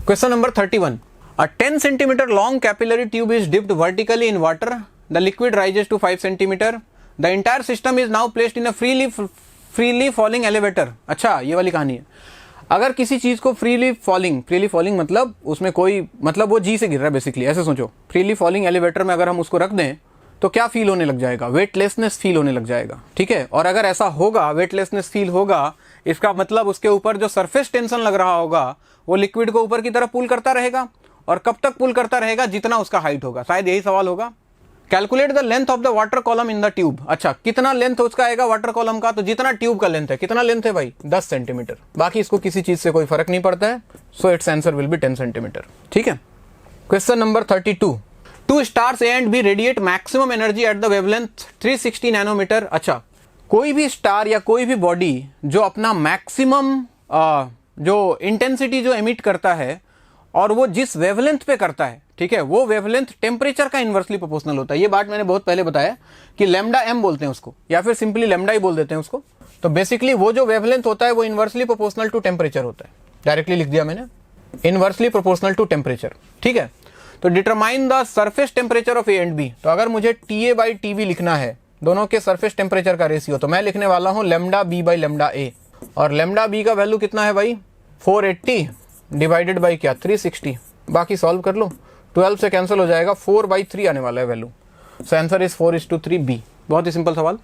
Question number 31, a 10 centimeter long capillary tube is dipped vertically in water. The liquid rises to 5 centimeter. The entire system is now placed in a freely falling elevator, अच्छा ये वाली कहानी है। अगर किसी चीज को फ्रीली फॉलिंग मतलब उसमें कोई मतलब वो जी से गिर रहा है बेसिकली, ऐसे सोचो। फ्रीली फॉलिंग एलिवेटर में अगर हम उसको रख दें तो क्या फील होने लग जाएगा, वेटलेसनेस फील होने लग जाएगा, ठीक है। और अगर ऐसा होगा, वेटलेसनेस फील होगा, इसका मतलब उसके ऊपर जो सरफेस टेंशन लग रहा होगा वो लिक्विड को ऊपर की तरफ पुल करता रहेगा। और कब तक पुल करता रहेगा, जितना उसका हाइट होगा। शायद यही सवाल होगा। Calculate the length of the water column in the tube, अच्छा कितना लेंथ उसका आएगा वाटर कॉलम का, तो जितना ट्यूब का लेंथ है, कितना लेंथ है भाई 10 सेंटीमीटर, बाकी इसको किसी चीज से कोई फर्क नहीं पड़ता है। So its answer will be 10 centimetre, ठीक है। Question number 32, two stars A and B radiate maximum energy at the wavelength 360 nanometre. अच्छा, कोई भी स्टार या कोई भी बॉडी जो अपना मैक्सिमम जो इंटेंसिटी जो एमिट करता है और वो जिस वेवलेंथ पे करता है, ठीक है, वो वेवलेंथ टेम्परेचर का इनवर्सली प्रोपोर्शनल होता है। ये बात मैंने बहुत पहले बताया कि लैम्डा एम बोलते हैं उसको, या फिर सिंपली लैम्डा ही बोल देते हैं उसको। तो बेसिकली वो जो वेवलेंथ होता है वो इनवर्सली प्रोपोर्शनल टू टेम्परेचर होता है। डायरेक्टली लिख दिया मैंने, इनवर्सली प्रोपोर्शनल टू टेम्परेचर, ठीक है। तो determine the surface temperature of A and B, तो अगर मुझे TA बाई टीवी लिखना है, दोनों के सरफेस टेम्परेचर का रेशियो, तो मैं लिखने वाला हूं लैम्डा बी बाई लैम्डा ए। और लैम्डा बी का वैल्यू कितना है भाई 480 डिवाइडेड बाई क्या 360, बाकी सॉल्व कर लो, 12 से कैंसिल हो जाएगा, 4/3 आने वाला है value. So answer is 4:3 B. बहुत ही सिंपल सवाल।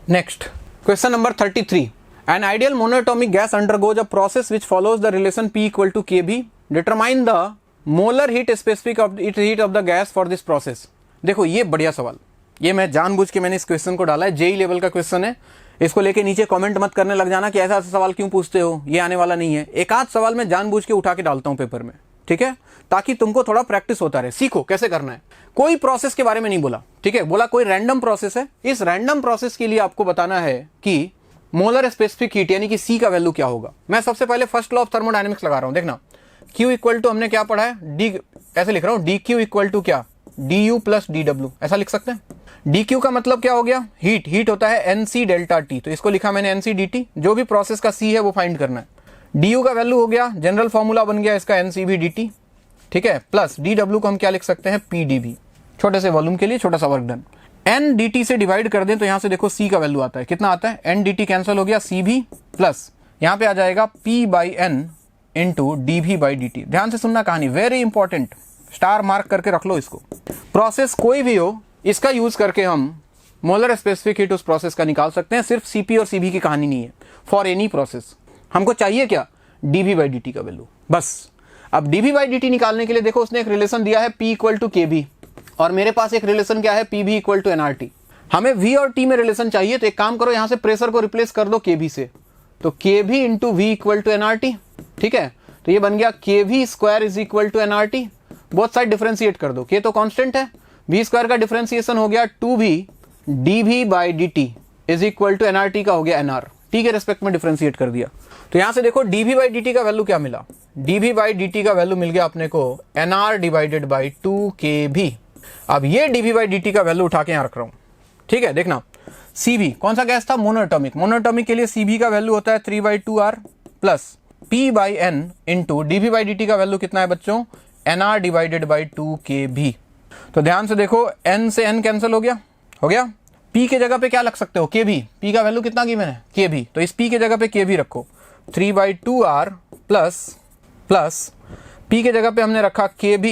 Next question number 33, an ideal monoatomic gas undergoes a process which follows the relation P equal to KB, determine the molar heat specific heat of the gas for this process. देखो ये बढ़िया सवाल, ये मैं जानबूझ के मैंने इस क्वेश्चन को डाला है, जेई लेवल का क्वेश्चन है। इसको लेके नीचे कमेंट मत करने लग जाना कि ऐसा ऐसा सवाल क्यों पूछते हो, ये आने वाला नहीं है। एक आध सवाल मैं जानबूझ के उठा के डालता हूं पेपर में, ठीक है, ताकि तुमको थोड़ा प्रैक्टिस होता रहे, सीखो कैसे करना है। कोई प्रोसेस के बारे में नहीं बोला, ठीक है, बोला कोई रैंडम प्रोसेस है। इस रैंडम प्रोसेस के लिए आपको बताना है कि मोलर स्पेसिफिक हीट यानी कि C का वैल्यू क्या होगा। मैं सबसे पहले फर्स्ट लॉ ऑफ थर्मोडायनेमिक्स लगा रहा हूं, देखना। Q इक्वल टू हमने क्या पढ़ा है, डी, ऐसे लिख रहा हूं, DQ इक्वल टू क्या DU प्लस DW, ऐसा लिख सकते हैं। DQ का मतलब क्या हो गया, हीट, हीट होता है NC डेल्टा T, तो इसको लिखा मैंने NC dt, जो भी प्रोसेस का C है वो फाइंड करना है। DU का वैल्यू हो गया, जनरल फॉर्मूला बन गया इसका NCV dt, ठीक है, प्लस DW को हम क्या लिख सकते हैं PdV, छोटे से वॉल्यूम के लिए छोटा सा वर्क डन। N dt से डिवाइड कर दें तो यहां से देखो C का वैल्यू आता है, कितना आता है, N dt कैंसिल हो गया, CV प्लस यहां पे आ जाएगा P/N इंटू dV/dt। ध्यान से सुनना कहानी, वेरी इंपॉर्टेंट, स्टार मार्क करके रख लो इसको। प्रोसेस कोई भी हो, इसका यूज करके हम मोलर स्पेसिफिक हीट उस प्रोसेस का निकाल सकते हैं। सिर्फ CP और CV की कहानी नहीं है, फॉर एनी प्रोसेस। हमको चाहिए क्या, dV/dt का वैल्यू, बस। अब dV/dt निकालने के लिए देखो उसने एक रिलेशन दिया है P इक्वल टू KB, और मेरे पास एक रिलेशन क्या है PV इक्वल टू nRT। हमें V और T में रिलेशन चाहिए, तो एक काम करो, यहां से प्रेशर को रिप्लेस कर दो KB से, तो KB into V equal to nRT, ठीक है। तो ये बन गया KV square is equal to nRT। Both side differentiate कर दो, K तो कांस्टेंट है, V स्क्वायर का डिफरेंशिएशन हो गया 2V dV/dt is equal to nRT का हो गया nR, T के रेस्पेक्ट में डिफरेंशिएट कर दिया। तो यहां से देखो dV/dt का वैल्यू क्या मिला, dV/dt का वैल्यू मिल गया अपने को nR डिवाइडेड बाई 2KB। अब ये dV/dt का वैल्यू उठा के यहां रख रहा हूं, ठीक है। देखना CV कौन सा गैस था, मोनोएटॉमिक। मोनोएटॉमिक के लिए CV का वैल्यू होता है 3/2R plus P/N into dV/dt का वैल्यू कितना है बच्चों, nR डिवाइडेड बाई 2KB। तो ध्यान से देखो, N से N कैंसिल हो गया, हो गया। P के जगह पे क्या लग सकते हो, KB, P का वैल्यू कितना की मैंने, KB, तो इस P के जगह पे KB रखो, 3/2R प्लस P के जगह पे हमने रखा KB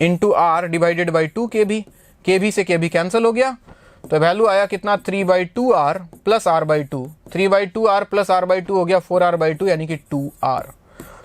into R divided by 2KB, KB से KB कैंसिल हो गया, तो वैल्यू आया कितना 3/2R plus R/2, 3/2R plus R/2 हो गया 4R/2 यानी कि 2R।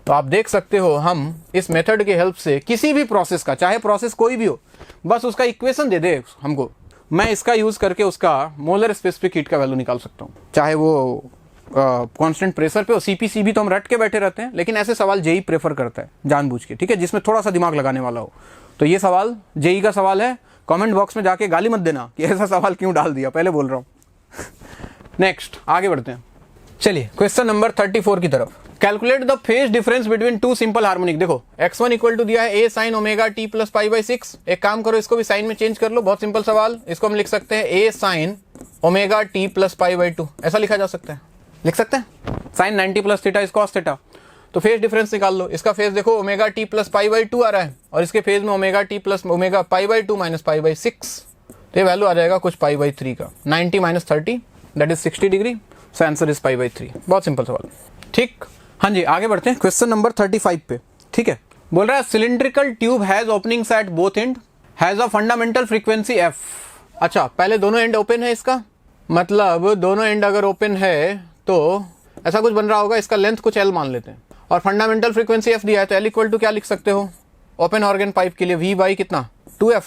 तो आप देख सकते हो हम इस मेथड के हेल्प से किसी भी प्रोसेस का, चाहे प्रोसेस कोई भी हो, बस उसका इक्वेशन दे दे हमको, मैं इसका यूज करके उसका मोलर स्पेसिफिक हीट का वैल्यू निकाल सकता हूँ। चाहे वो कांस्टेंट प्रेशर पे हो, CP/CV तो हम रट के बैठे रहते हैं, लेकिन ऐसे सवाल जेई प्रेफर करता है जानबूझ के, ठीक है, जिसमें थोड़ा सा दिमाग लगाने वाला हो। तो ये सवाल जेई का सवाल है, कमेंट बॉक्स में जाके गाली मत देना कि ऐसा सवाल क्यों डाल दिया, पहले बोल रहा हूं। नेक्स्ट आगे बढ़ते हैं, चलिए क्वेश्चन नंबर 34 की तरफ। Calculate the phase difference between two simple harmonic. देखो x1 इक्वल टू दिया है a sin omega t plus π/6। एक काम करो, इसको भी साइन में चेंज कर लो, बहुत सिंपल सवाल। इसको हम लिख सकते हैं a sin omega t plus π/2, ऐसा लिखा जा सकता है, लिख सकते हैं। Sine 90 plus theta is cos theta. तो फेज डिफरेंस निकाल लो, इसका फेज देखो ओमेगा t प्लस π/2 आ रहा है, और इसके फेज में omega t plus omega π/2 minus π/6, तो ये वैल्यू आ जाएगा कुछ π/3 का। 90 minus 30 that is 60 degree. So answer is π/3। बहुत सिंपल सवाल, ठीक। हाँ जी, आगे बढ़ते हैं क्वेश्चन नंबर 35 पे, ठीक है। बोल रहा है cylindrical tube has openings at both and, has a fundamental frequency f। अच्छा, पहले दोनों एंड ओपन है इसका, मतलब दोनों एंड अगर ओपन है तो ऐसा कुछ बन रहा होगा, इसका लेंथ कुछ l मान लेते हैं, और फंडामेंटल फ्रीक्वेंसी f दिया है, तो l इक्वल टू क्या लिख सकते हो ओपन ऑर्गन पाइप के लिए, v बाई कितना 2f,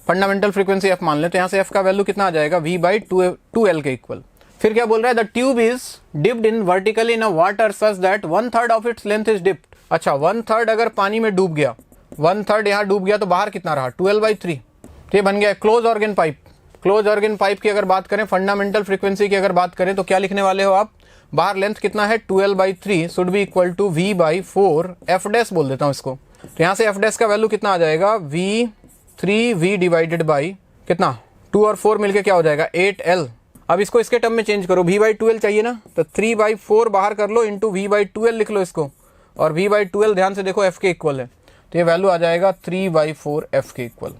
फंडामेंटल फ्रीक्वेंसी f मान लेते हैं, यहाँ से f का वैल्यू कितना आ जाएगा, v बाई 2l के इक्वल। फिर क्या बोल रहा है, the tube is dipped in vertically in a water such that 1/3 of its length is dipped. अच्छा, 1/3 अगर पानी में डूब गया, 1/3 यहाँ डूब गया तो बाहर कितना रहा 12/3, तो ये बन गया close organ pipe. Close organ pipe की अगर बात करें, फंडामेंटल फ्रीक्वेंसी की अगर बात करें, तो क्या लिखने वाले हो आप, बाहर लेंथ कितना है 12/3 should be equal to v/4 f dash बोल देता हूँ इसको। तो यहाँ से f डैश का वैल्यू कितना आ जाएगा, v डिवाइडेड बाई कितना 2 और 4 मिलके क्या हो जाएगा 8l। अब इसको इसके टर्म में चेंज करो, v/2l चाहिए ना, तो 3/4 बाहर कर लो इंटू v/2l लिख लो इसको, और v/2l ध्यान से देखो f के इक्वल है, तो ये वैल्यू आ जाएगा 3/4 f के इक्वल।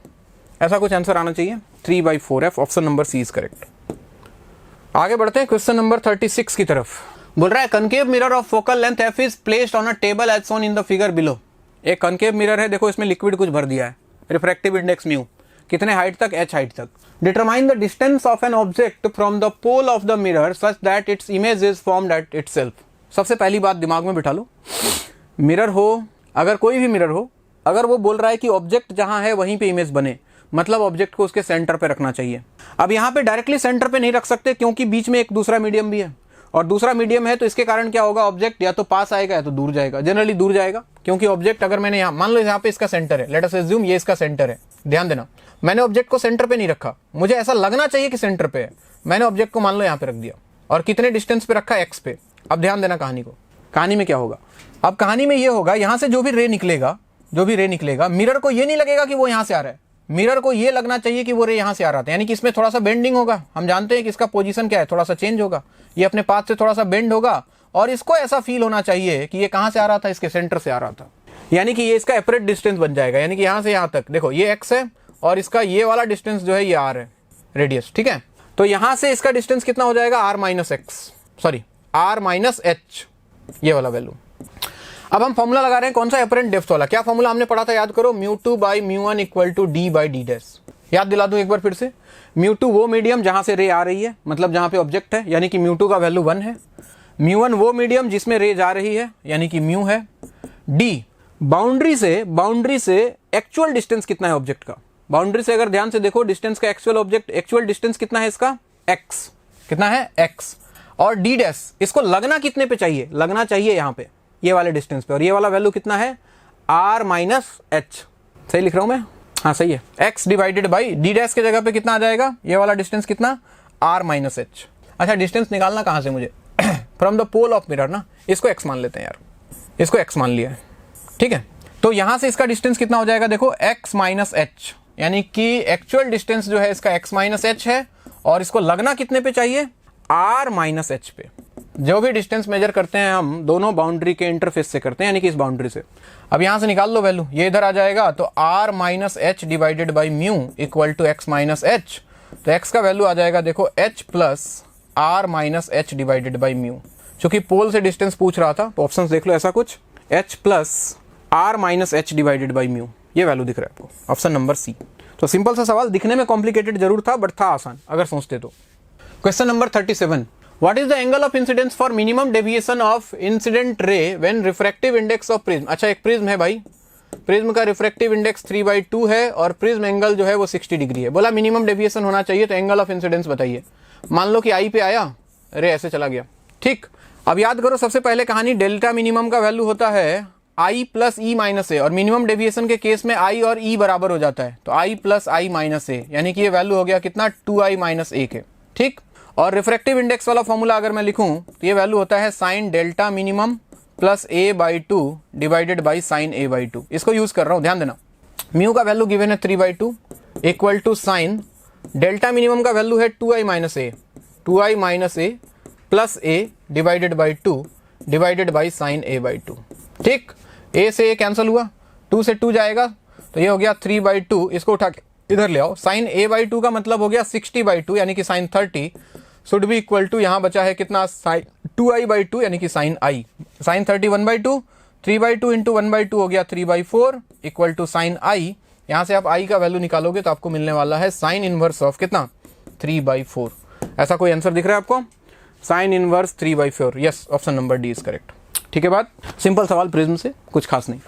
ऐसा कुछ आंसर आना चाहिए, 3/4 f, option number C is correct. आगे बढ़ते हैं क्वेश्चन नंबर 36 की तरफ। बोल रहा है concave mirror of focal length f is placed on a table as shown in the figure below. एक कनकेव मिरर है, देखो इसमें लिक्विड कुछ भर दिया है, रिफ्रैक्टिव इंडेक्स म्यू कितने हाइट तक, h हाइट तक। Determine the distance of an object from the pole of the mirror such that its image is formed at itself. सबसे पहली बात दिमाग में बिठा लो, मिरर हो, अगर कोई भी मिरर हो, अगर वो बोल रहा है कि ऑब्जेक्ट जहां है वहीं पे इमेज बने, मतलब ऑब्जेक्ट को उसके सेंटर पे रखना चाहिए। अब यहाँ पे डायरेक्टली सेंटर पे नहीं रख सकते, क्योंकि बीच में एक दूसरा मीडियम भी है, और दूसरा मीडियम है, तो इसके कारण क्या होगा, ऑब्जेक्ट या तो पास आएगा या तो दूर जाएगा, जनरली दूर जाएगा, क्योंकि ऑब्जेक्ट अगर मैंने यहाँ मान लो यहाँ पे इसका सेंटर है, लेट अस अज्यूम ये इसका सेंटर है, ध्यान देना मैंने ऑब्जेक्ट को सेंटर पे नहीं रखा, मुझे ऐसा लगना चाहिए कि सेंटर पे है, मैंने ऑब्जेक्ट को मान लो यहाँ पे रख दिया, और कितने डिस्टेंस पे रखा x पे। अब ध्यान देना कहानी को, कहानी में क्या होगा, अब कहानी में ये होगा, यहाँ से जो भी रे निकलेगा, मिरर को ये नहीं लगेगा कि वो यहाँ से आ रहा है, मिरर को ये लगना चाहिए कि वो रे यहाँ से आ रहा था, यानी कि इसमें थोड़ा सा बेंडिंग होगा, हम जानते हैं कि इसका पोजीशन क्या है, थोड़ा सा चेंज होगा, ये अपने पाथ से थोड़ा सा बेंड होगा, और इसको ऐसा फील होना चाहिए कि ये कहाँ से आ रहा था, इसके सेंटर से आ रहा था, यानी कि ये इसका एपरेट डिस्टेंस बन जाएगा, यानी कि यहाँ से यहाँ तक देखो ये x है, और इसका ये वाला डिस्टेंस जो है ये r है, रेडियस, ठीक है। तो यहाँ से इसका डिस्टेंस कितना हो जाएगा r माइनस h, ये वाला वैल्यू। अब हम फॉर्मूला लगा रहे हैं, कौन सा, एपरेंट डेप्थ वाला। क्या फॉर्मूला हमने पढ़ा था, याद करो, μ2/μ1 इक्वल टू d/d डैश। याद दिला दूं एक बार फिर से, μ2 वो मीडियम जहां से रे आ रही है, मतलब जहां पे ऑब्जेक्ट है, यानी कि μ2 का वैल्यू 1 है, μ1 वो मीडियम जिसमें रे जा रही है, यानी कि म्यू है, d बाउंड्री से एक्चुअल डिस्टेंस कितना है ऑब्जेक्ट का, बाउंड्री से अगर ध्यान से देखो डिस्टेंस का एक्चुअल डिस्टेंस कितना है इसका, x कितना है x, और d डैश इसको लगना कितने पे चाहिए, लगना चाहिए यहाँ पे ये वाले डिस्टेंस पे, और ये वाला वैल्यू कितना है r माइनस h, सही लिख रहा हूं मैं, हाँ सही है, x divided by d dash के जगह पे कितना आ जाएगा, ये वाला डिस्टेंस कितना r माइनस h। अच्छा, डिस्टेंस निकालना कहां से मुझे, from the pole of mirror ना, इसको x मान लेते हैं यार, इसको x मान लिया है, ठीक है। तो यहां से इसका डिस्टेंस कितना हो जाएगा, देखो x माइनस h, यानी कि एक्चुअल डिस्टेंस जो है इसका x माइनस h है, और इसको लगना कितने पे चाहिए, r माइनस h पे। जो भी डिस्टेंस मेजर करते हैं हम दोनों बाउंड्री के इंटरफेस से करते हैं, यानी कि इस बाउंड्री से। अब यहां से निकाल लो वैल्यू, ये इधर आ जाएगा, तो r minus h divided by mu equal to x minus h, तो x का वैल्यू आ जाएगा देखो h plus r minus h divided by mu. चूंकि पोल से डिस्टेंस पूछ रहा था तो ऑप्शंस देख लो, ऐसा कुछ h plus r minus h divided by mu, ये वैल्यू दिख रहा है आपको, ऑप्शन नंबर सी। तो सिंपल सा सवाल, दिखने में कॉम्प्लिकेटेड जरूर था, बट था आसान अगर सोचते तो। Question number 37, what is the angle of incidence for minimum deviation of incident ray when refractive index of prism. अच्छा, एक प्रिज्म है भाई, प्रिज्म का रिफ्रैक्टिव इंडेक्स 3/2 है, और प्रिज्म एंगल जो है वो 60 डिग्री है। बोला मिनिमम डेविएशन होना चाहिए, तो एंगल ऑफ इंसिडेंस बताइए। मान लो कि आई पे आया, रे ऐसे चला गया, ठीक। अब याद करो सबसे पहले कहानी, डेल्टा मिनिमम का वैल्यू होता है आई प्लस ई माइनस ए, और मिनिमम डेविएशन के केस में आई और ई बराबर हो जाता है, तो आई प्लस आई माइनस ए, यानी कि ये वैल्यू हो गया कितना 2i माइनस ए के, ठीक। और रिफ्रैक्टिव इंडेक्स वाला फॉर्मूला अगर मैं लिखूं तो ये वैल्यू होता है sign delta minimum plus a/2 divided by sine a/2। इसको यूज कर रहा हूं, ध्यान देना। म्यू का वैल्यू गिवन है 3/2 equal to sine delta minimum का वैल्यू है 2i minus A plus a divided by 2 divided by sine a/2, ठीक। a से a कैंसिल हुआ, 2 से 2 जाएगा, तो ये हो गया 3/2, इसको उठा के इधर ले आओ। साइन a/2 का मतलब हो गया 60/2, यानी कि sine 30, should be equal to, यहाँ बचा है कितना, 2i/2 यानी कि साइन आई, साइन 30 1/2, 3/2 इंटू 1/2 हो गया 3/4 इक्वल टू साइन आई। यहाँ से आप आई का वैल्यू निकालोगे तो आपको मिलने वाला है साइन इनवर्स ऑफ कितना, 3/4। ऐसा कोई आंसर दिख रहा है आपको, sine inverse 3/4। Yes, option number D is correct. ठीक है बात, सिंपल सवाल प्रिज्म से, कुछ खास नहीं।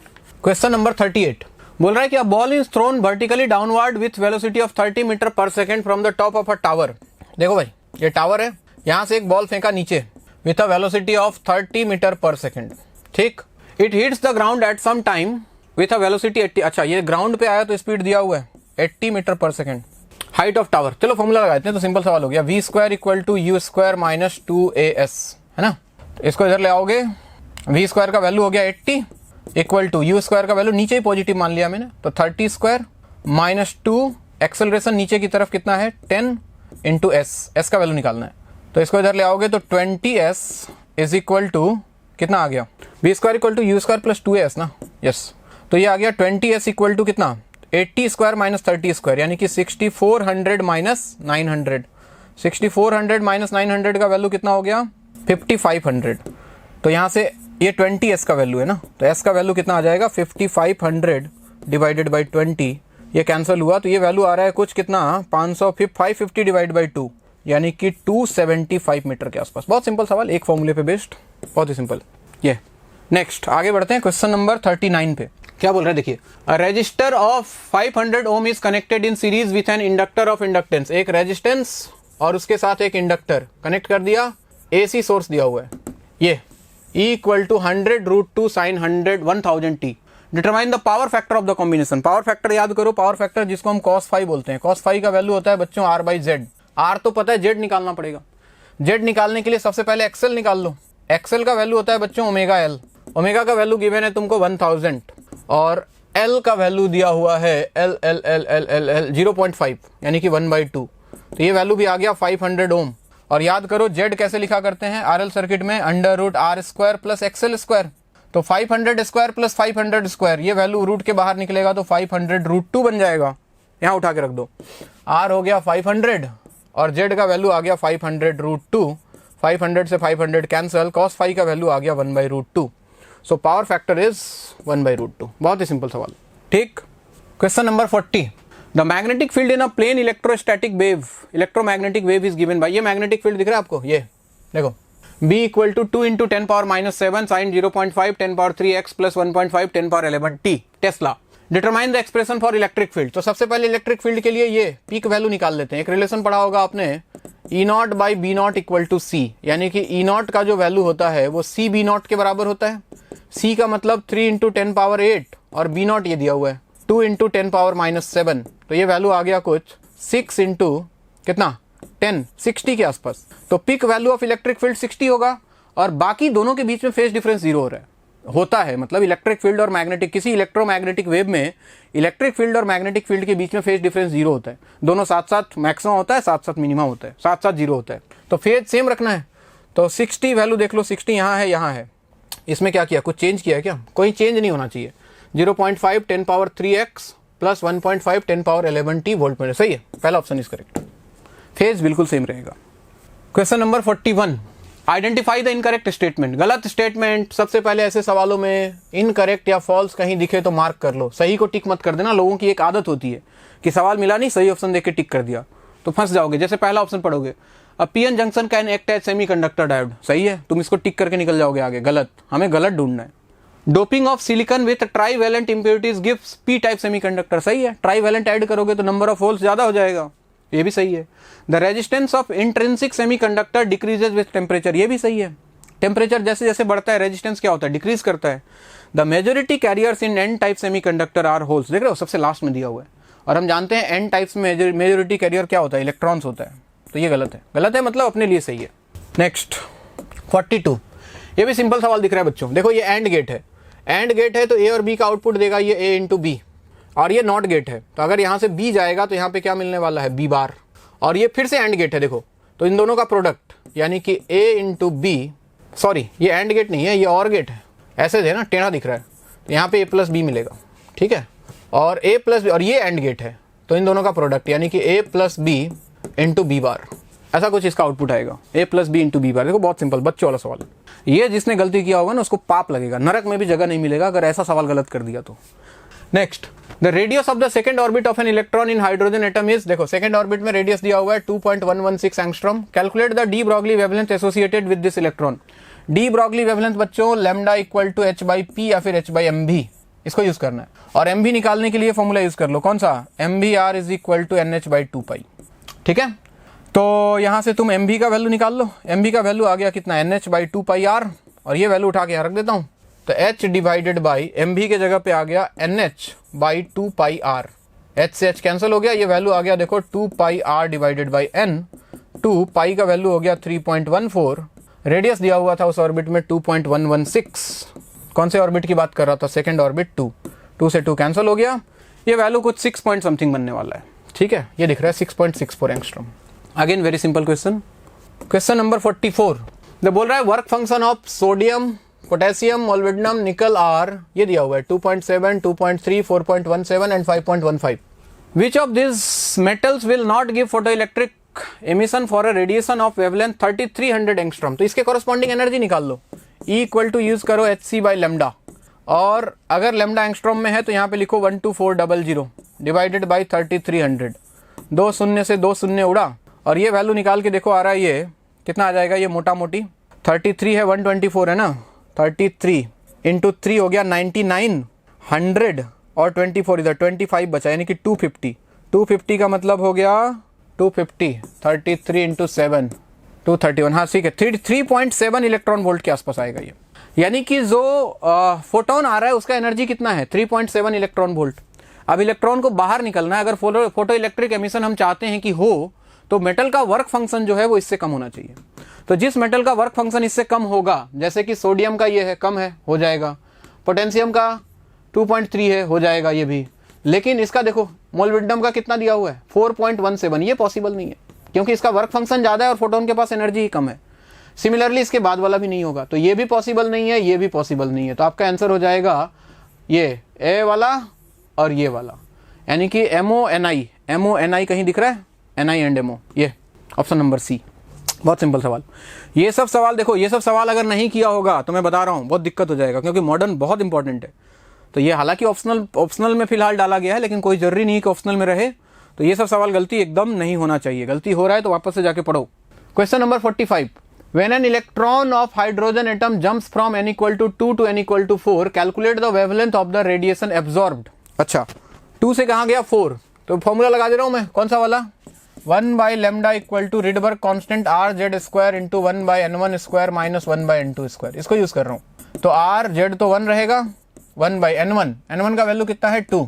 क्वेश्चन नंबर 38 बोल रहा है कि a ball is thrown vertically downward with velocity of 30 metre per second from the top of a tower. देखो भाई, ये टावर है, यहाँ से एक बॉल फेंका नीचे with a velocity of 30 metre per second. ठीक, it hits the ground at some time with a velocity 80। अच्छा, ये ग्राउंड पे आया तो स्पीड दिया हुआ है 80 metre per second. Height of tower, चलो फॉर्मूला लगाते हैं तो सिंपल सवाल हो गया, v² equal to u² minus 2as, है ना। इसको इधर ले आओगे, v² का वैल्यू हो गया 80 इक्वल टू u² का वैल्यू नीचे ही पॉजिटिव मान लिया मैंने, तो 30² माइनस 2, एक्सेलरेशन नीचे की तरफ कितना है 10 इंटू s का वैल्यू निकालना है। तो इसको इधर ले आओगे तो 20s इज इक्वल टू कितना आ गया, v² equal to u² plus 2as ना। यस, तो ये आ गया 20s इक्वल टू कितना, 80² माइनस 30² यानी कि 6400 माइनस 900। 6400 माइनस 900 का वैल्यू कितना हो गया, 5500। तो यहाँ से ये 20s का वैल्यू है ना, तो s का वैल्यू कितना आ जाएगा, 5500 डिवाइडेड बाई 20, ये कैंसिल हुआ तो ये वैल्यू आ रहा है कुछ कितना, 550 डिवाइड बाई 2 यानी कि 275 मीटर के आसपास। बहुत सिंपल सवाल, एक फॉर्मूले पे बेस्ड, बहुत ही सिंपल। ये नेक्स्ट आगे बढ़ते हैं क्वेश्चन नंबर 39 पे। क्या बोल रहे हैं देखिए, a resistor of 500 ohm is connected in series with an inductor of inductance. एक रेजिस्टेंस और उसके साथ एक इंडक्टर कनेक्ट कर दिया, एसी सोर्स दिया हुआ है, ये E equal to 100√2 sine 1000t। Determine the power factor of the combination. Power factor याद करो, पावर फैक्टर जिसको हम cos फाई बोलते हैं। cos फाई का वैल्यू होता है बच्चों r/z। r तो पता है, z निकालना पड़ेगा। z निकालने के लिए सबसे पहले एक्सेल निकाल लो। एक्सेल का वैल्यू होता है बच्चों ओमेगा l। ओमेगा का वैल्यू गिवन है तुमको 1000 और l का वैल्यू दिया हुआ है l 0.5 यानी कि 1/2। तो ये वैल्यू भी आ गया 500 ओम। और याद करो z कैसे लिखा करते हैं आरएल सर्किट में, √r² प्लस XL²। तो 500² प्लस 500², ये वैल्यू रूट के बाहर निकलेगा तो 500√2 बन जाएगा। यहाँ उठा के रख दो, r हो गया 500 और z का वैल्यू आ गया 500√2। 500 से 500 कैंसल, cos फाई का वैल्यू आ गया 1/√2। So power factor is 1/√2। बहुत ही सिंपल सवाल। ठीक, question number 40। The magnetic field in a plane electrostatic wave, electromagnetic wave is given by, ये मैग्नेटिक फील्ड दिख रहा है आपको, ये देखो, B equal to 2 into 10⁻⁻7 sine 0.5 10⁻3x plus 1.5 10⁻11t tesla. Determine the expression for electric field. तो सबसे पहले इलेक्ट्रिक फील्ड के लिए ये पीक वैल्यू निकाल लेते हैं। एक रिलेशन पढ़ा होगा आपने, E0 by B0 equal to C, यानी कि E0 का जो वैल्यू होता है वो C B0 के बराबर होता है। C का मतलब 3 इंटू 10⁻8 और B0 ये दिया हुआ है 2 इंटू 10⁻⁻7। तो ये वैल्यू आ गया कुछ 6 इंटू कितना 10, 60 के आसपास। तो peak value of electric field 60 होगा और बाकी दोनों के बीच में फेज डिफरेंस 0 हो रहा है, होता है। मतलब इलेक्ट्रिक फील्ड और मैग्नेटिक, किसी इलेक्ट्रोमैग्नेटिक वेव में इलेक्ट्रिक फील्ड और मैग्नेटिक फील्ड के बीच में फेज डिफरेंस 0 होता है। दोनों साथ साथ मैक्सिमम होता है, साथ साथ मिनिमम होता है, साथ साथ 0 होता है। तो फेज सेम रखना है। तो 60 वैल्यू देख लो, 60 यहाँ है, यहाँ है। इसमें क्या किया, कुछ चेंज किया है क्या? कोई चेंज नहीं होना चाहिए। 0.5 10⁻3x प्लस 1.5 10⁻11t वोल्ट में, सही है, पहला ऑप्शन इज करेक्ट। फेज बिल्कुल सेम रहेगा। Question number 41। Identify the incorrect statement. गलत स्टेटमेंट, सबसे पहले ऐसे सवालों में इनकरेक्ट या फॉल्स कहीं दिखे तो मार्क कर लो, सही को टिक मत कर देना। लोगों की एक आदत होती है कि सवाल मिला नहीं, सही ऑप्शन देख के टिक कर दिया तो फंस जाओगे। जैसे पहला ऑप्शन पढ़ोगे, a PN junction can act as semiconductor diode, सही है, तुम इसको टिक करके निकल जाओगे आगे। गलत, हमें गलत ढूंढना है। Doping of silicon with trivalent impurities gives P type semiconductor, सही है, ट्राईवैलेंट ऐड करोगे तो नंबर ऑफ होल्स ज्यादा हो जाएगा, ये भी सही है। The resistance of intrinsic semiconductor decreases with temperature, ये भी सही है। टेम्परेचर जैसे जैसे बढ़ता है रेजिस्टेंस क्या होता है, डिक्रीज करता है। The majority carriers in n type semiconductor are holes, देख रहे हो सबसे लास्ट में दिया हुआ है। और हम जानते हैं एन टाइप्स में मेजोरिटी कैरियर क्या होता है, इलेक्ट्रॉन्स होता है। तो ये गलत है, गलत है मतलब अपने लिए सही है। नेक्स्ट 42। ये भी सिंपल सवाल दिख रहा है बच्चों। देखो ये एंड गेट है, एंड गेट है तो ए और बी का आउटपुट देगा ये ए इंटू बी, और ये नॉट गेट है तो अगर यहाँ से बी जाएगा तो यहाँ पे क्या मिलने वाला है, बी बार। और ये फिर से एंड गेट है, देखो तो इन दोनों का प्रोडक्ट यानी कि ए इंटू बी, सॉरी ये एंड गेट नहीं है, ये और गेट है, ऐसे थे ना, टेढ़ा दिख रहा है, तो यहाँ पे ए प्लस बी मिलेगा, ठीक है। और ए प्लस बी, और ये एंड गेट है तो इन दोनों का प्रोडक्ट यानी कि A plus B into B bar, ऐसा कुछ इसका आउटपुट आएगा, a plus B into B bar. देखो बहुत सिंपल बच्चों वाला सवाल है। ये जिसने गलती किया होगा ना उसको पाप लगेगा, नरक में भी जगह नहीं मिलेगा अगर ऐसा सवाल गलत कर दिया तो। Next, the radius of the second orbit of an electron in hydrogen atom is, देखो सेकंड ऑर्बिट में रेडियस दिया हुआ है 2.116 angstrom. Calculate the de Broglie wavelength associated with this electron. De Broglie wavelength बच्चों lambda equal to h by p या फिर h बाई एम भी, इसको यूज करना है। और एम भी निकालने के लिए फॉर्मूला यूज कर लो, कौन सा, m v r is equal to n h by 2 pi. ठीक है, तो यहां से तुम एम भी का वैल्यू निकाल लो। एम भी का वैल्यू आ गया कितना, n h by 2 pi r, और ये वैल्यू उठा के यहाँ रख देता हूं, तो h डिवाइडेड बाई एम भी के जगह पे आ गया n h by 2 pi r. h से h कैंसिल हो गया, ये वैल्यू आ गया देखो 2 pi r divided by n। 2 pi का वैल्यू हो गया 3.14। रेडियस दिया हुआ था उस ऑर्बिट में 2.116। कौन से ऑर्बिट की बात कर रहा था, सेकंड ऑर्बिट 2 से 2 कैंसिल हो गया, ये वैल्यू कुछ 6 पॉइंट समथिंग बनने वाला है। ठीक है, ये दिख रहा है 6.64 angstrom. Again very simple question, question number 44। ये बोल रहा है work function of sodium, potassium, molybdenum, निकल आर, ये दिया हुआ है 2.7, 2.3, 4.17 and 5.15। Which of this metals will not give photoelectric emission for a radiation of wavelength 3300 angstrom. तो इसके कॉरेस्पॉन्डिंग एनर्जी निकाल लो, E इक्वल टू यूज करो hc बाई लेमडा, और अगर लेमडा एंगस्ट्रॉम में है तो यहाँ पे लिखो 12400 डिवाइडेड बाई 3300। 2 शून्य से 2 शून्य उड़ा, और ये वैल्यू निकाल के देखो आ रहा है ये कितना आ जाएगा, ये मोटा मोटी 33 है, 124 है ना, 33 इंटू 3 हो गया 99, 100 और 24 इधर 25 बचा, यानी कि 250। 250 का मतलब हो गया 250, 33 इंटू 7 231। हाँ ठीक है, 3.7 इलेक्ट्रॉन वोल्ट के आसपास आएगा ये, यानी कि जो फोटोन आ रहा है उसका एनर्जी कितना है, 3.7 इलेक्ट्रॉन वोल्ट। अब इलेक्ट्रॉन को बाहर निकलना है, अगर फोटो इलेक्ट्रिक एमिशन हम चाहते हैं कि हो, तो मेटल का वर्क फंक्शन जो है वो इससे कम होना चाहिए। तो जिस मेटल का वर्क फंक्शन इससे कम होगा, जैसे कि सोडियम का ये है, कम है, हो जाएगा। पोटेशियम का 2.3 है, हो जाएगा ये भी। लेकिन इसका देखो मोलिब्डेनम का कितना दिया हुआ है, 4.17, ये पॉसिबल नहीं है क्योंकि इसका वर्क फंक्शन ज़्यादा है और फोटोन के पास एनर्जी ही कम है। सिमिलरली इसके बाद वाला भी नहीं होगा, तो ये भी पॉसिबल नहीं है, ये भी पॉसिबल नहीं है। तो आपका आंसर हो जाएगा ये ए वाला और ये वाला, यानी कि MONI। MONI कहीं दिख रहा है, NI एंड MO, ये ऑप्शन नंबर सी। बहुत सिंपल सवाल। ये सब सवाल देखो, ये सब सवाल अगर नहीं किया होगा तो मैं बता रहा हूँ बहुत दिक्कत हो जाएगा, क्योंकि मॉडर्न बहुत इंपॉर्टेंट है। तो ये हालांकि ऑप्शनल में फिलहाल डाला गया है, लेकिन कोई जरूरी नहीं कि ऑप्शनल में रहे। तो ये सब सवाल गलती एकदम नहीं होना चाहिए, गलती हो रहा है तो वापस से जाके पढ़ो। Question number 45। When an electron of hydrogen atom jumps from n equal to 2 to n equal to 4, calculate the wavelength of the radiation absorbed। अच्छा, 2 से कहाँ गया 4, तो फॉर्मूला लगा दे रहा हूँ मैं, कौन सा वाला, 1 by lambda equal to Rydberg constant R Z square into 1 by n1 square minus 1 by n2 square, इसको यूज कर रहा हूँ। तो आर जेड तो 1 रहेगा, 1 बाई n1 का वैल्यू कितना है 2,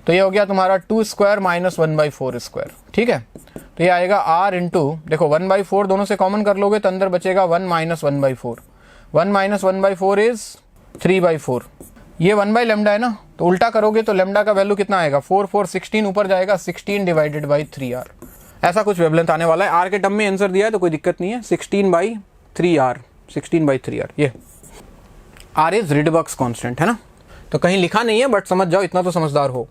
तो ये हो गया तुम्हारा 2 स्क्वायर माइनस 1 बाई 4 स्क्वायर। ठीक है, तो ये आएगा r इंटू, देखो 1 बाई 4 दोनों से कॉमन कर लोगे तो अंदर बचेगा 1 minus 1 by 4। 1 minus 1 by 4 is 3 by 4। ये 1 बाई लेमडा है ना, तो उल्टा करोगे तो लेमडा का वैल्यू कितना आएगा, 4 4 16 ऊपर जाएगा, 16 डिवाइडेड बाई 3r। ऐसा कुछ वेवलेंथ आने वाला है। आर के टर्म में आंसर दिया है तो कोई दिक्कत नहीं है, 16 बाई 3r, 16 बाई 3r। ये r इज रिडबर्ग्स कांस्टेंट है ना, तो कहीं लिखा नहीं है बट समझ जाओ, इतना तो समझदार हो।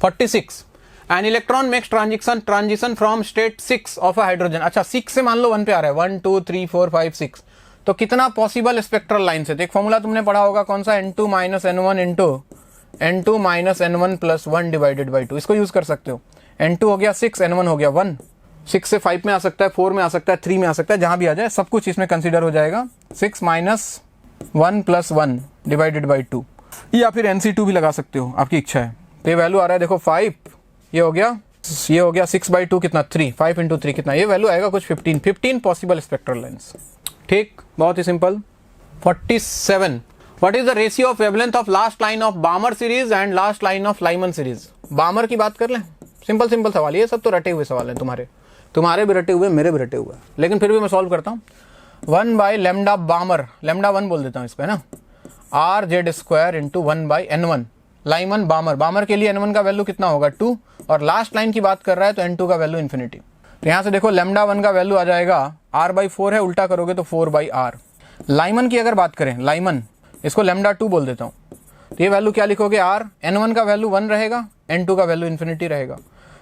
46। An electron makes transition from state 6 of a hydrogen. अच्छा, 6 से मान लो 1 पे आ रहा है, 1 2 3 4 5 6, तो कितना पॉसिबल स्पेक्ट्रल लाइन से, तो एक फॉर्मूला तुमने पढ़ा होगा, कौन सा, n2 minus n1 into n2 minus n1 plus 1 divided by 2, इसको यूज कर सकते हो। n2 हो गया 6, n1 हो गया 1, 6 से 5 में आ सकता है, 4 में आ सकता है, 3 में आ सकता है, जहां भी आ जाए सब कुछ इसमें कंसिडर हो जाएगा। 6 माइनस 1 प्लस 1 डिवाइडेड बाई 2, या फिर NC2 भी लगा सकते हो, आपकी इच्छा है। तो ये वैल्यू आ रहा है देखो 5, ये हो गया 6 बाई 2 कितना 3, 5 इंटू 3 कितना, ये वैल्यू आएगा कुछ 15 पॉसिबल स्पेक्ट्रल लाइन्स। ठीक, बहुत ही simple. 47। What is the ratio of wavelength of last line of Balmer series and last line of Lyman series. Balmer की बात कर लें, सिंपल सवाल, ये सब तो रटे हुए सवाल हैं, तुम्हारे भी रटे हुए, मेरे भी रटे हुए, लेकिन फिर भी मैं सॉल्व करता हूँ। 1 बाई लेमडा बामर, लेमडा 1 बोल देता हूँ इसको, है ना, R Z square into 1 by n1 Lyman Balmer के लिए n1 का वैल्यू कितना होगा 2, और लास्ट लाइन की बात कर रहा है तो n2 का वैल्यू इन्फिनिटी। तो यहाँ से देखो लेमडा 1 का वैल्यू आ जाएगा r बाई 4 है, उल्टा करोगे तो 4 बाई r। लाइमन की अगर बात करें, लाइमन, इसको लेमडा 2 बोल देता हूँ, तो ये वैल्यू क्या लिखोगे, r, n1 का वैल्यू 1 रहेगा, n2 का वैल्यू इन्फिनिटी रहेगा।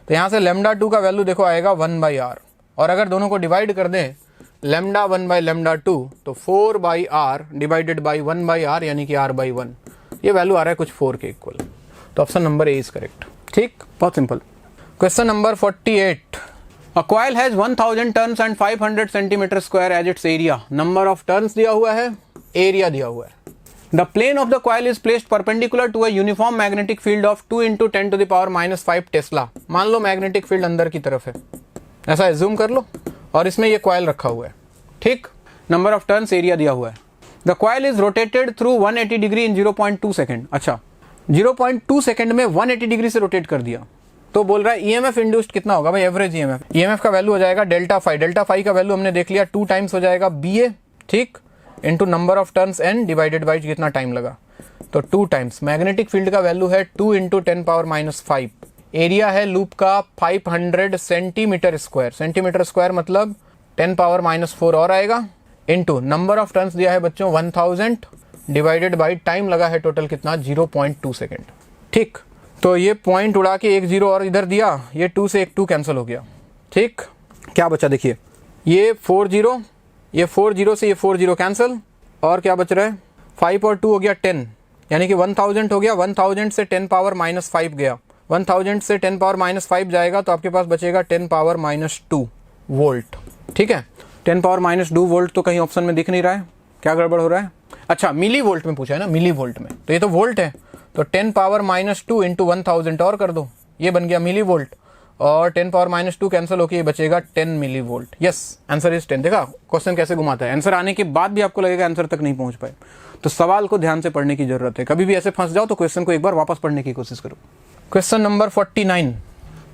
तो यहाँ से लेमडा 2 का वैल्यू देखो आएगा 1 बाई r। और अगर दोनों को डिवाइड कर दें लैम्डा 1 बाई लैम्डा 2 तो 4 by r divided by 1 by r यानी कि आर बाई 1, ये वैल्यू आ रहा है कुछ 4 के इक्वल। तो option number A is correct. ठीक, बहुत simple. Question number 48, a coil has 1000 turns and 500 centimetre square as its area. Number of turns दिया हुआ है, एरिया दिया हुआ है। The plane of the coil is placed perpendicular to a uniform magnetic field of 2 × 10⁻⁵ tesla. मान लो मैग्नेटिक फील्ड अंदर की तरफ है, ऐसा एज्यूम कर लो, और इसमें ये कॉइल रखा हुआ है। ठीक, नंबर ऑफ टर्न्स, एरिया दिया हुआ है। The coil is rotated through 180 degree in 0.2 second. अच्छा, 0.2 सेकेंड में 180 डिग्री से रोटेट कर दिया, तो बोल रहा है ईएमएफ इंड्यूस्ड कितना होगा भाई, एवरेज ईएमएफ। ईएमएफ का वैल्यू हो जाएगा डेल्टा फाई। डेल्टा फाई का वैल्यू हमने देख लिया, 2 टाइम्स हो जाएगा BA, ठीक, into number of turns N divided by कितना टाइम लगा, तो 2 टाइम्स। मैग्नेटिक फील्ड का वैल्यू है 2 × 10⁻⁵। एरिया है लूप का 500 सेंटीमीटर स्क्वायर। सेंटीमीटर स्क्वायर मतलब 10⁻⁴ और आएगा, इंटू नंबर ऑफ टर्न्स दिया है बच्चों 1000 डिवाइडेड बाई टाइम लगा है टोटल कितना, 0.2 सेकेंड। ठीक, तो ये पॉइंट उड़ा के 1 0 और इधर दिया, ये 2 से 1 2 कैंसिल हो गया। ठीक, क्या बचा देखिए, ये 4 0, ये 4 0 से ये 4 0 कैंसिल, और क्या बच रहा है, 5 और 2 हो गया 10, यानी कि 1000 हो गया। 1000 से 10⁻⁵ गया, 1000 से 10⁻⁵ जाएगा तो आपके पास बचेगा 10⁻⁻2 वोल्ट। ठीक है, 10⁻⁻2 वोल्ट तो कहीं ऑप्शन में दिख नहीं रहा है, क्या गड़बड़ हो रहा है। अच्छा, मिली वोल्ट में पूछा है ना, मिली वोल्ट में, तो ये तो वोल्ट है, तो 10⁻⁻2 इंटू 1000 और कर दो, ये बन गया मिली वोल्ट, और 10⁻⁻2 कैंसिल होकर ये बचेगा 10 millivolt. Yes, answer is 10। देखा क्वेश्चन कैसे घुमाता है, आंसर आने के बाद भी आपको लगेगा आंसर तक नहीं पहुंच पाए, तो सवाल को ध्यान से पढ़ने की जरूरत है। कभी भी ऐसे फंस जाओ तो क्वेश्चन को एक बार वापस पढ़ने की कोशिश करो। क्वेश्चन नंबर 49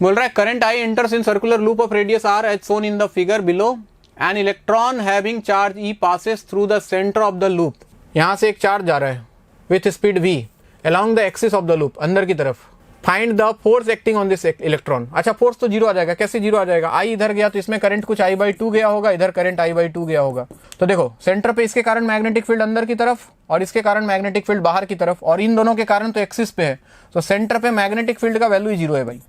बोल रहा है, current I enters in circular loop of radius r as shown in the figure below. An electron having charge E passes through the centre of the loop. यहां से एक चार्ज जा रहा है with speed v along the axis of the loop, अंदर की तरफ। Find the force acting on this electron. अच्छा, फोर्स तो 0 आ जाएगा, कैसे 0 आ जाएगा, I इधर गया तो इसमें करंट कुछ I/2 गया होगा, इधर करंट I/2 गया होगा। तो देखो सेंटर पे इसके कारण मैग्नेटिक फील्ड अंदर की तरफ, और इसके कारण मैग्नेटिक फील्ड बाहर की तरफ, और इन दोनों के कारण तो एक्सिस पे है, तो सेंटर पे मैग्नेटिक फील्ड का वैल्यू 0 है भाई,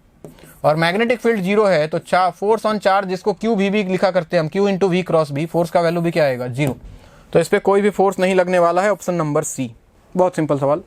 और मैग्नेटिक फील्ड 0 है तो फोर्स ऑन चार्ज, जिसको QV लिखा करते हैं हम, Q × V cross B, force का वैल्यू भी क्या आएगा, 0। तो इस पर कोई भी फोर्स नहीं लगने वाला है, ऑप्शन नंबर C। बहुत सिंपल सवाल।